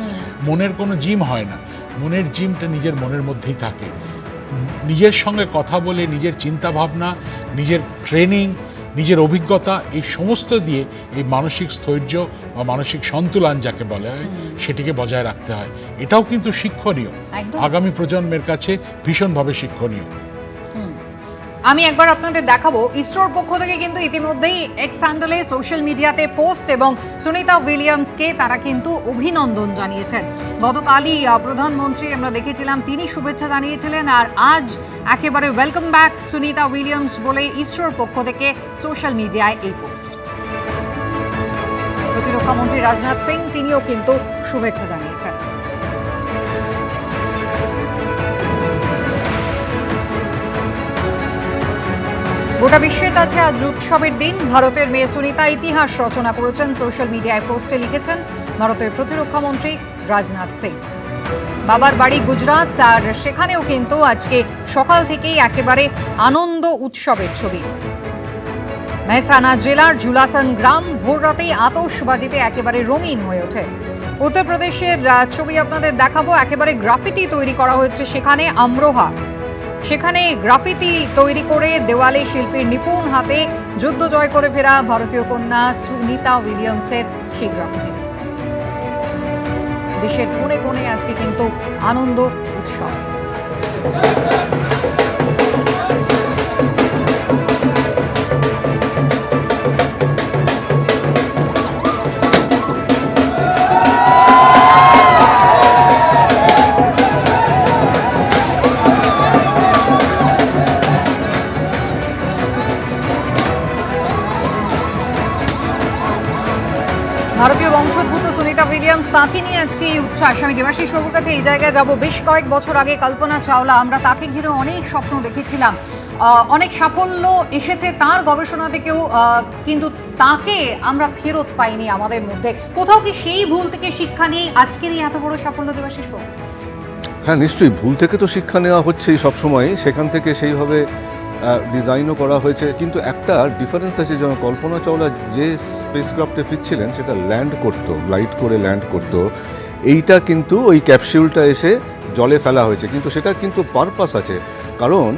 মনের কোনো জিম হয় না। মনের জিমটা নিজের মনের মধ্যেই থাকে। নিজের সঙ্গে কথা বলে, নিজের চিন্তা ভাবনা, নিজের ট্রেনিং, নিজের অভিজ্ঞতা, এই সমস্ত দিয়ে এই মানসিক স্থৈর্য বা মানসিক সন্তুলন যাকে বলা হয় সেটিকে বজায় রাখতে হয়। এটাও কিন্তু শিক্ষণীয়, আগামী প্রজন্মের কাছে ভীষণভাবে শিক্ষণীয়। আমি একবার আপনাদের দেখাবো, ইসরোর পক্ষ থেকে কিন্তু ইতিমধ্যেই এক্স হ্যান্ডেলে সোশ্যাল মিডিয়াতে পোস্ট, এবং সুনিতা উইলিয়ামসকে তারা কিন্তু অভিনন্দন জানিয়েছেন। গতকালই প্রধানমন্ত্রী আমরা দেখেছিলাম, তিনি শুভেচ্ছা জানিয়েছিলেন, আর আজ একেবারে ওয়েলকাম ব্যাক সুনিতা উইলিয়ামস বলে ইসরোর পক্ষ থেকে সোশ্যাল মিডিয়ায় এই পোস্ট। প্রতিরক্ষা মন্ত্রী রাজনাথ সিং তিনিও কিন্তু শুভেচ্ছা জানিয়েছেন। গোটা বিশ্বের কাছে আজ উৎসবের দিন। ভারতের মেয়ে সুনিতা ইতিহাস রচনা করেছেন, সোশ্যাল মিডিয়ায় পোস্টে লিখেছেন ভারতের প্রতিরক্ষা মন্ত্রী রাজনাথ সিং। বাবার বাড়ি গুজরাট, আর সেখানেও কিন্তু আজকে সকাল থেকেই একেবারে আনন্দ উৎসবের ছবি। মেহসানা জেলার জুলাসন গ্রাম ভোর রাতেই আতশবাজিতে একেবারে রঙিন হয়ে ওঠে। উত্তরপ্রদেশের ছবি আপনাদের দেখাবো, একেবারে গ্রাফিতি তৈরি করা হয়েছে সেখানে আমরোহা। সেখানে গ্রাফিতি তৈরি করে দেওয়ালে শিল্পীর নিপুণ হাতে যুদ্ধ জয় করে ফেরা ভারতীয় কন্যা সুনিতা উইলিয়ামসের সেই গ্রাফিতি। দেশের কোণে কোণে আজকে কিন্তু আনন্দ উৎসব। ভারতীয় বংশোদ্ভূত সুনিতা উইলিয়ামস, তাকে নিয়ে আজকে এই উচ্ছ্বাস। আমি দেবাশিস বাবুর কাছে এই জায়গায় যাব। বেশ কয়েক বছর আগে কল্পনা চাওলা, আমরা তাকে ঘিরে অনেক স্বপ্ন দেখেছিলাম, অনেক সাফল্য এসেছে তার গবেষণা থেকেও, কিন্তু তাকে আমরা ফেরত পাইনি আমাদের মধ্যে। কোথাও কি সেই ভুল থেকে শিক্ষা নিয়ে আজকের এই এত বড় সাফল্য দেবাশিস বাবু? হ্যাঁ, নিশ্চয়ই ভুল থেকে তো শিক্ষা নেওয়া হচ্ছেই সবসময়, সেখান থেকে সেইভাবে ডিজাইনও করা হয়েছে। কিন্তু একটা ডিফারেন্স আছে, যেমন কল্পনা চাওলা যে স্পেসক্রাফটে ফিরছিলেন সেটা ল্যান্ড করতো, গ্লাইড করে ল্যান্ড করতো। এইটা কিন্তু ওই ক্যাপসিউলটা এসে জলে ফেলা হয়েছে, কিন্তু সেটা কিন্তু পারপাস আছে, কারণ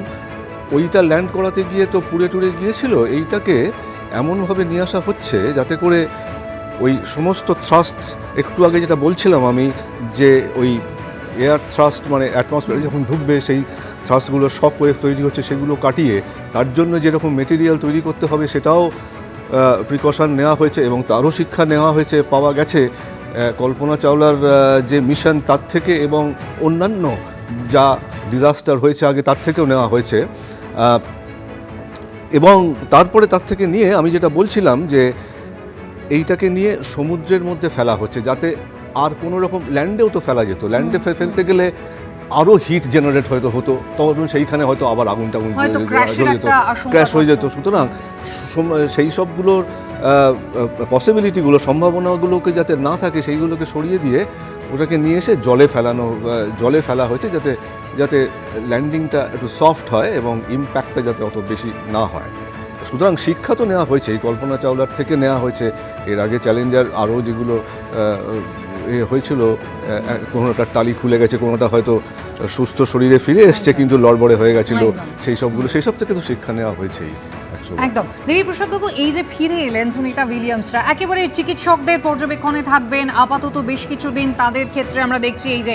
ওইটা ল্যান্ড করাতে গিয়ে তো পুড়ে টুড়ে গিয়েছিল। এইটাকে এমনভাবে নিয়ে আসা হচ্ছে যাতে করে ওই সমস্ত থ্রাস্ট, একটু আগে যেটা বলছিলাম আমি, যে ওই এয়ার থ্রাস্ট মানে অ্যাটমসফিয়ারে যখন ঢুকবে সেই থ্রাস্টগুলো শক ওয়েভ তৈরি হচ্ছে, সেগুলো কাটিয়ে তার জন্য যেরকম মেটেরিয়াল তৈরি করতে হবে সেটাও প্রিকশন নেওয়া হয়েছে এবং তারও শিক্ষা নেওয়া হয়েছে। পাওয়া গেছে কল্পনা চাওলার যে মিশন তার থেকে এবং অন্যান্য যা ডিজাস্টার হয়েছে আগে তার থেকেও নেওয়া হয়েছে। এবং তারপরে তার থেকে নিয়ে আমি যেটা বলছিলাম যে এইটাকে নিয়ে সমুদ্রের মধ্যে ফেলা হচ্ছে, যাতে আর কোনো রকম ল্যান্ডেও তো ফেলা যেত, ল্যান্ডে ফেলতে গেলে আরও হিট জেনারেট হয়তো হতো, তখন সেইখানে হয়তো আবার আগুন টাগুন জ্বলে যেত, ক্র্যাশ হয়ে যেত। সুতরাং সেই সবগুলোর পসিবিলিটিগুলো, সম্ভাবনাগুলোকে যাতে না থাকে সেইগুলোকে সরিয়ে দিয়ে ওটাকে নিয়ে এসে জলে ফেলা হয়েছে, যাতে ল্যান্ডিংটা একটু সফট হয় এবং ইম্প্যাক্টটা যাতে অত বেশি না হয়। সুতরাং শিক্ষা তো নেওয়া হয়েছে, এই কল্পনা চাওলার থেকে নেওয়া হয়েছে। এর আগে চ্যালেঞ্জার আরও যেগুলো হয়েছিল, কোনোটার টালি খুলে গেছে, কোনোটা হয়তো সুস্থ শরীরে ফিরে এসছে কিন্তু লড়বড়ে হয়ে গেছিলো, সেই সব থেকে তো শিক্ষা নেওয়া হয়েছেই। একদম। দেবীপ্রসাদ বাবু, এই যে ফিরে এলেন সুনিতা উইলিয়ামসরা, একেবারে চিকিৎসকদের পর্যবেক্ষণে থাকবেন আপাতত বেশ কিছুদিন। তাদের ক্ষেত্রে আমরা দেখছি এই যে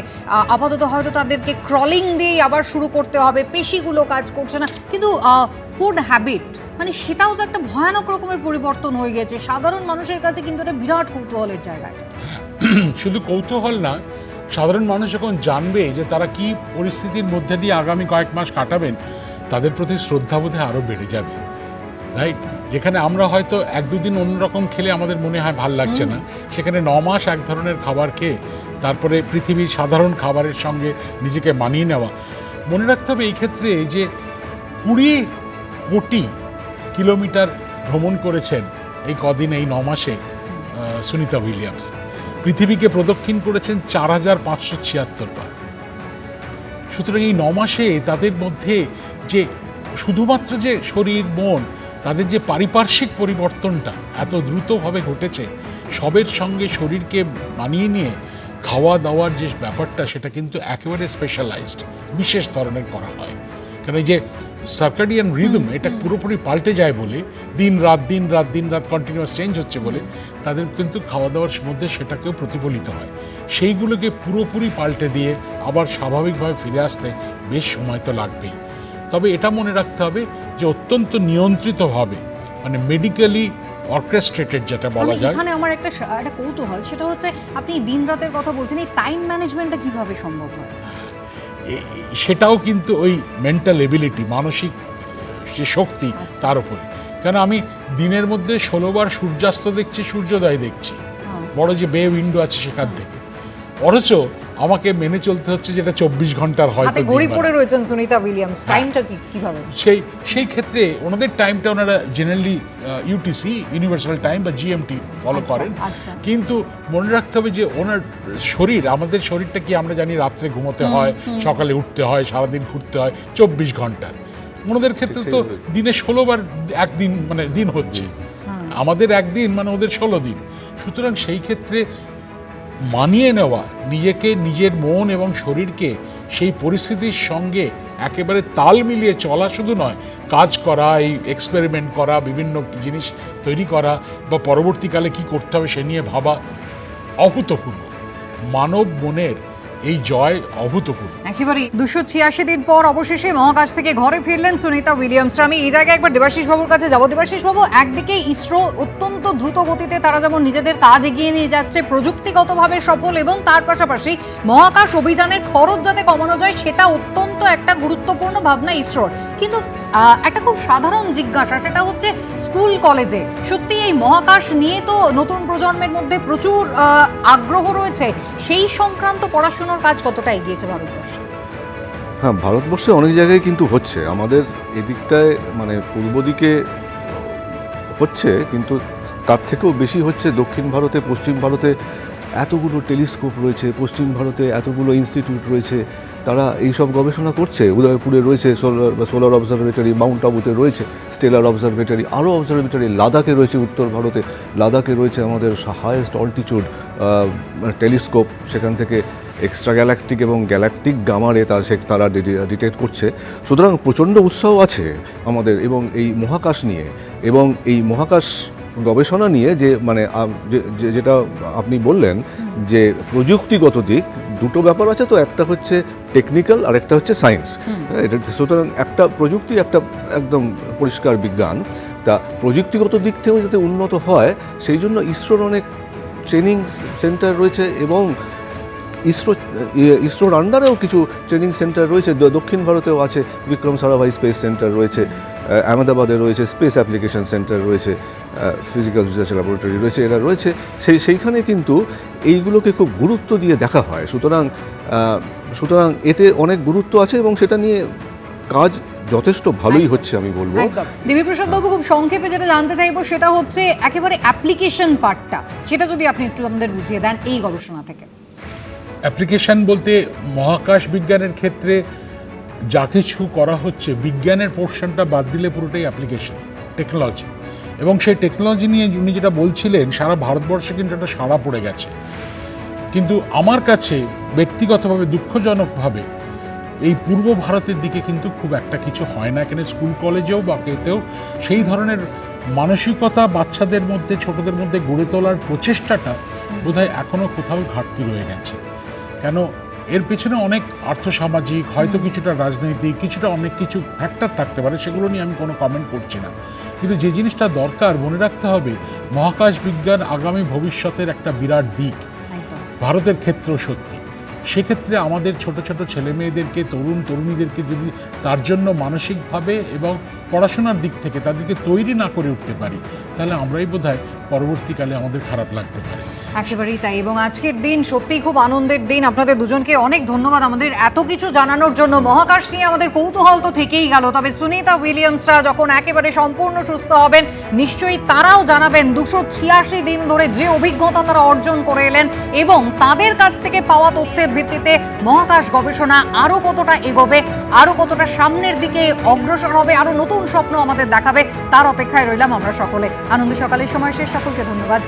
আপাতত হয়তো তাদেরকে ক্রলিং দিয়ে আবার শুরু করতে হবে, পেশিগুলো কাজ করছে না, কিন্তু ফুড হ্যাবিট মানে সেটাও তো একটা ভয়ানক রকমের পরিবর্তন হয়ে গেছে। সাধারণ মানুষের কাছে কিন্তু এটা বিরাট কৌতূহলের জায়গায়। শুধু কৌতূহল না, সাধারণ মানুষ যখন জানবে যে তারা কি পরিস্থিতির মধ্যে দিয়ে আগামী কয়েক মাস কাটাবেন, তাদের প্রতি শ্রদ্ধাবোধে আরও বেড়ে যাবে, রাইট? যেখানে আমরা হয়তো এক দুদিন অন্যরকম খেলে আমাদের মনে হয় ভাল লাগছে না, সেখানে 9 মাস এক ধরনের খাবার খেয়ে তারপরে পৃথিবীর সাধারণ খাবারের সঙ্গে নিজেকে মানিয়ে নেওয়া। মনে রাখতে হবে এই ক্ষেত্রে যে 20 কোটি কিলোমিটার ভ্রমণ করেছেন এই কদিন, এই 9 মাসে সুনিতা উইলিয়ামস। পৃথিবীকে প্রদক্ষিণ করেছেন 4576 বার। সুতরাং এই 9 মাসে তাদের মধ্যে যে শুধুমাত্র যে শরীর মন, তাদের যে পারিপার্শ্বিক পরিবর্তনটা এত দ্রুতভাবে ঘটেছে, সবের সঙ্গে শরীরকে মানিয়ে নিয়ে খাওয়া দাওয়ার যে ব্যাপারটা, সেটা কিন্তু একেবারে স্পেশালাইজড, বিশেষ ধরনের করা হয়। কারণ এই যে সার্কাডিয়ান রিদম, এটা পুরোপুরি পাল্টে যায় বলে, দিন রাত কন্টিনিউয়াস চেঞ্জ হচ্ছে বলে তাদের কিন্তু খাওয়া দাওয়ার মধ্যে সেটাকেও প্রতিফলিত হয়। সেইগুলোকে পুরোপুরি পাল্টে দিয়ে আবার স্বাভাবিকভাবে ফিরে আসতে বেশ সময় তো লাগবেই। তবে এটা মনে রাখতে হবে যে অত্যন্ত নিয়ন্ত্রিতভাবে, মানে মেডিকেলি অর্কেস্ট্রেটেড যেটা বলা যায়। এখানে আমার একটা কৌতূহল, সেটা হচ্ছে আপনি দিন রাতের কথা বলছেন, এই টাইম ম্যানেজমেন্টটা কিভাবে সম্ভব হয়? সেটাও কিন্তু ওই মেন্টাল এবিলিটি, মানসিক যে শক্তি, তার উপরে। কেন আমি দিনের মধ্যে 16 বার সূর্যাস্ত দেখছি, সূর্যোদয় দেখছি, বড় যে বে উইন্ডো আছে সেখান থেকে, অথচ আমাকে মেনে চলতে হচ্ছে যেটা 24 ঘন্টার হয়তো ঘড়ি পড়ে রয়েছেন সুনিতা উইলিয়ামস, টাইমটা কিভাবে? সেই ক্ষেত্রে ওনাদের টাইমটা ওনারা জেনারেলি ইউটিসি, ইউনিভার্সাল টাইম বা জিএমটি ফলো করেন। কিন্তু মনে রাখতে হবে যে ওনার শরীর, আমাদের শরীরটা কি আমরা জানি রাত্রে ঘুমোতে হয়, সকালে উঠতে হয়, সারাদিন ঘুরতে হয় 24 ঘন্টার। ওনাদের ক্ষেত্রে তো দিনে 16 বার একদিন মানে দিন হচ্ছে, আমাদের একদিন মানে ওদের 16 দিন। সুতরাং সেই ক্ষেত্রে মানিয়ে নেওয়া, নিজেকে, নিজের মন এবং শরীরকে সেই পরিস্থিতির সঙ্গে একেবারে তাল মিলিয়ে চলা শুধু নয়, কাজ করা, এই এক্সপেরিমেন্ট করা, বিভিন্ন জিনিস তৈরি করা বা পরবর্তীকালে কি করতে হবে সে নিয়ে ভাবা, অভূতপূর্ব। মানব মনের এই জয় অভূতপূর্ব। একেবারে 286 দিন পর অবশেষে মহাকাশ থেকে ঘরে ফিরলেন সুনিতা উইলিয়ামসরা। আমি এই জায়গায় একবার দেবাশিস বাবুর কাছে যাব। দেবাশিস বাবু, একদিকে ইসরো অত্যন্ত দ্রুত গতিতে তারা যেমন নিজেদের কাজ এগিয়ে নিয়ে যাচ্ছে, প্রযুক্তিগতভাবে সফল, এবং তার পাশাপাশি মহাকাশ অভিযানের খরচ যাতে কমানো যায় সেটা অত্যন্ত একটা গুরুত্বপূর্ণ ভাবনা ইসরোর। কিন্তু একটা খুব সাধারণ জিজ্ঞাসা, সেটা হচ্ছে স্কুল কলেজে সত্যি এই মহাকাশ নিয়ে তো নতুন প্রজন্মের মধ্যে প্রচুর আগ্রহ রয়েছে, সেই সংক্রান্ত পড়াশোনার কাজ কতটা এগিয়েছে ভারতবর্ষে? হ্যাঁ, ভারতবর্ষে অনেক জায়গায় কিন্তু হচ্ছে, আমাদের এদিকটায় মানে পূর্ব দিকে হচ্ছে, কিন্তু তার থেকেও বেশি হচ্ছে দক্ষিণ ভারতে, পশ্চিম ভারতে এতগুলো টেলিস্কোপ রয়েছে, পশ্চিম ভারতে এতগুলো ইনস্টিটিউট রয়েছে, তারা এইসব গবেষণা করছে। উদয়পুরে রয়েছে সোলার অবজারভেটরি, মাউন্ট আবুতে রয়েছে স্টেলার অবজারভেটরি, আরও অবজারভেটরি লাদাখে রয়েছে, উত্তর ভারতে লাদাখে রয়েছে আমাদের হায়েস্ট অল্টিটিউড টেলিস্কোপ, সেখান থেকে এক্সট্রা গ্যালাকটিক এবং গ্যালাকটিক গামারে তারা ডিটেক্ট করছে। সুতরাং প্রচণ্ড উৎসাহ আছে আমাদের এবং এই মহাকাশ নিয়ে, এবং এই মহাকাশ গবেষণা নিয়ে যে মানে যেটা আপনি বললেন যে প্রযুক্তিগত দিক, দুটো ব্যাপার আছে তো, একটা হচ্ছে টেকনিক্যাল আর একটা হচ্ছে সায়েন্স। এটা সুতরাং একটা প্রযুক্তি, একটা একদম পরিষ্কার বিজ্ঞান। তা প্রযুক্তিগত দিক থেকেও যাতে উন্নত হয় সেই জন্য ইসরোর অনেক ট্রেনিং সেন্টার রয়েছে, এবং ইসরোর আন্ডারেও কিছু ট্রেনিং সেন্টার রয়েছে। দক্ষিণ ভারতেও আছে, বিক্রম সারাভাই স্পেস সেন্টার রয়েছে, আহমেদাবাদে রয়েছে স্পেস অ্যাপ্লিকেশন সেন্টার রয়েছে, ফিজিক্যাল রিসার্চ ল্যাবরেটরি রয়েছে, এরা রয়েছে। সেইখানে কিন্তু এইগুলোকে খুব গুরুত্ব দিয়ে দেখা হয়। সুতরাং এতে অনেক গুরুত্ব আছে এবং সেটা নিয়ে কাজ যথেষ্ট ভালোই হচ্ছে আমি বলবো। দেবীপ্রসাদ বাবু, খুব সংক্ষেপে যেটা জানতে চাইবো সেটা হচ্ছে একেবারে অ্যাপ্লিকেশন পার্টটা, সেটা যদি আপনি একটু আমাদের বুঝিয়ে দেন এই গবেষণা থেকে। অ্যাপ্লিকেশন বলতে মহাকাশ বিজ্ঞানের ক্ষেত্রে যা কিছু করা হচ্ছে, বিজ্ঞানের পোর্শনটা বাদ দিলে পুরোটাই অ্যাপ্লিকেশন, টেকনোলজি। এবং সেই টেকনোলজি নিয়ে উনি যেটা বলছিলেন, সারা ভারতবর্ষে কিন্তু একটা সাড়া পড়ে গেছে। কিন্তু আমার কাছে ব্যক্তিগতভাবে দুঃখজনকভাবে এই পূর্ব ভারতের দিকে কিন্তু খুব একটা কিছু হয় না। এখানে স্কুল কলেজেও বা কেতেও সেই ধরনের মানসিকতা বাচ্চাদের মধ্যে, ছোটদের মধ্যে গড়ে তোলার প্রচেষ্টাটা বোধহয় এখনও কোথাও ঘাটতি রয়ে গেছে। কেন, এর পেছনে অনেক আর্থসামাজিক, হয়তো কিছুটা রাজনৈতিক, কিছুটা অনেক কিছু ফ্যাক্টর থাকতে পারে, সেগুলো নিয়ে আমি কোনো কমেন্ট করছি না। কিন্তু যে জিনিসটা দরকার মনে রাখতে হবে, মহাকাশ বিজ্ঞান আগামী ভবিষ্যতের একটা বিরাট দিক, ভারতের ক্ষেত্রেও সত্যি। সেক্ষেত্রে আমাদের ছোট ছোট ছেলে মেয়েদেরকে, তরুণীদেরকে যদি তার জন্য মানসিকভাবে এবং পড়াশোনার দিক থেকে তাদেরকে তৈরি না করে উঠতে পারি, তাহলে আমরাই বোধহয় পরবর্তীকালে আমাদের খারাপ লাগতে পারে। একেবারেই তাই। এবং আজকের দিন সত্যিই খুব আনন্দের দিন। আপনাদের দুজনকে অনেক ধন্যবাদ আমাদের এত কিছু জানানোর জন্য। মহাকাশ নিয়ে আমাদের কৌতূহল তো থেকেই গেল, তবে সুনিতা উইলিয়ামসরা যখন একেবারে সম্পূর্ণ সুস্থ হবেন, নিশ্চয়ই তারাও জানাবেন 286 দিন ধরে যে অভিজ্ঞতা তারা অর্জন করে এলেন এবং তাদের কাছ থেকে পাওয়া তথ্যের ভিত্তিতে মহাকাশ গবেষণা আরও কতটা এগোবে, আরও কতটা সামনের দিকে অগ্রসর হবে, আরও নতুন স্বপ্ন আমাদের দেখাবে, তার অপেক্ষায় রইলাম আমরা সকলে। আনন্দ সকালের সময় শেষ, সকলকে ধন্যবাদ।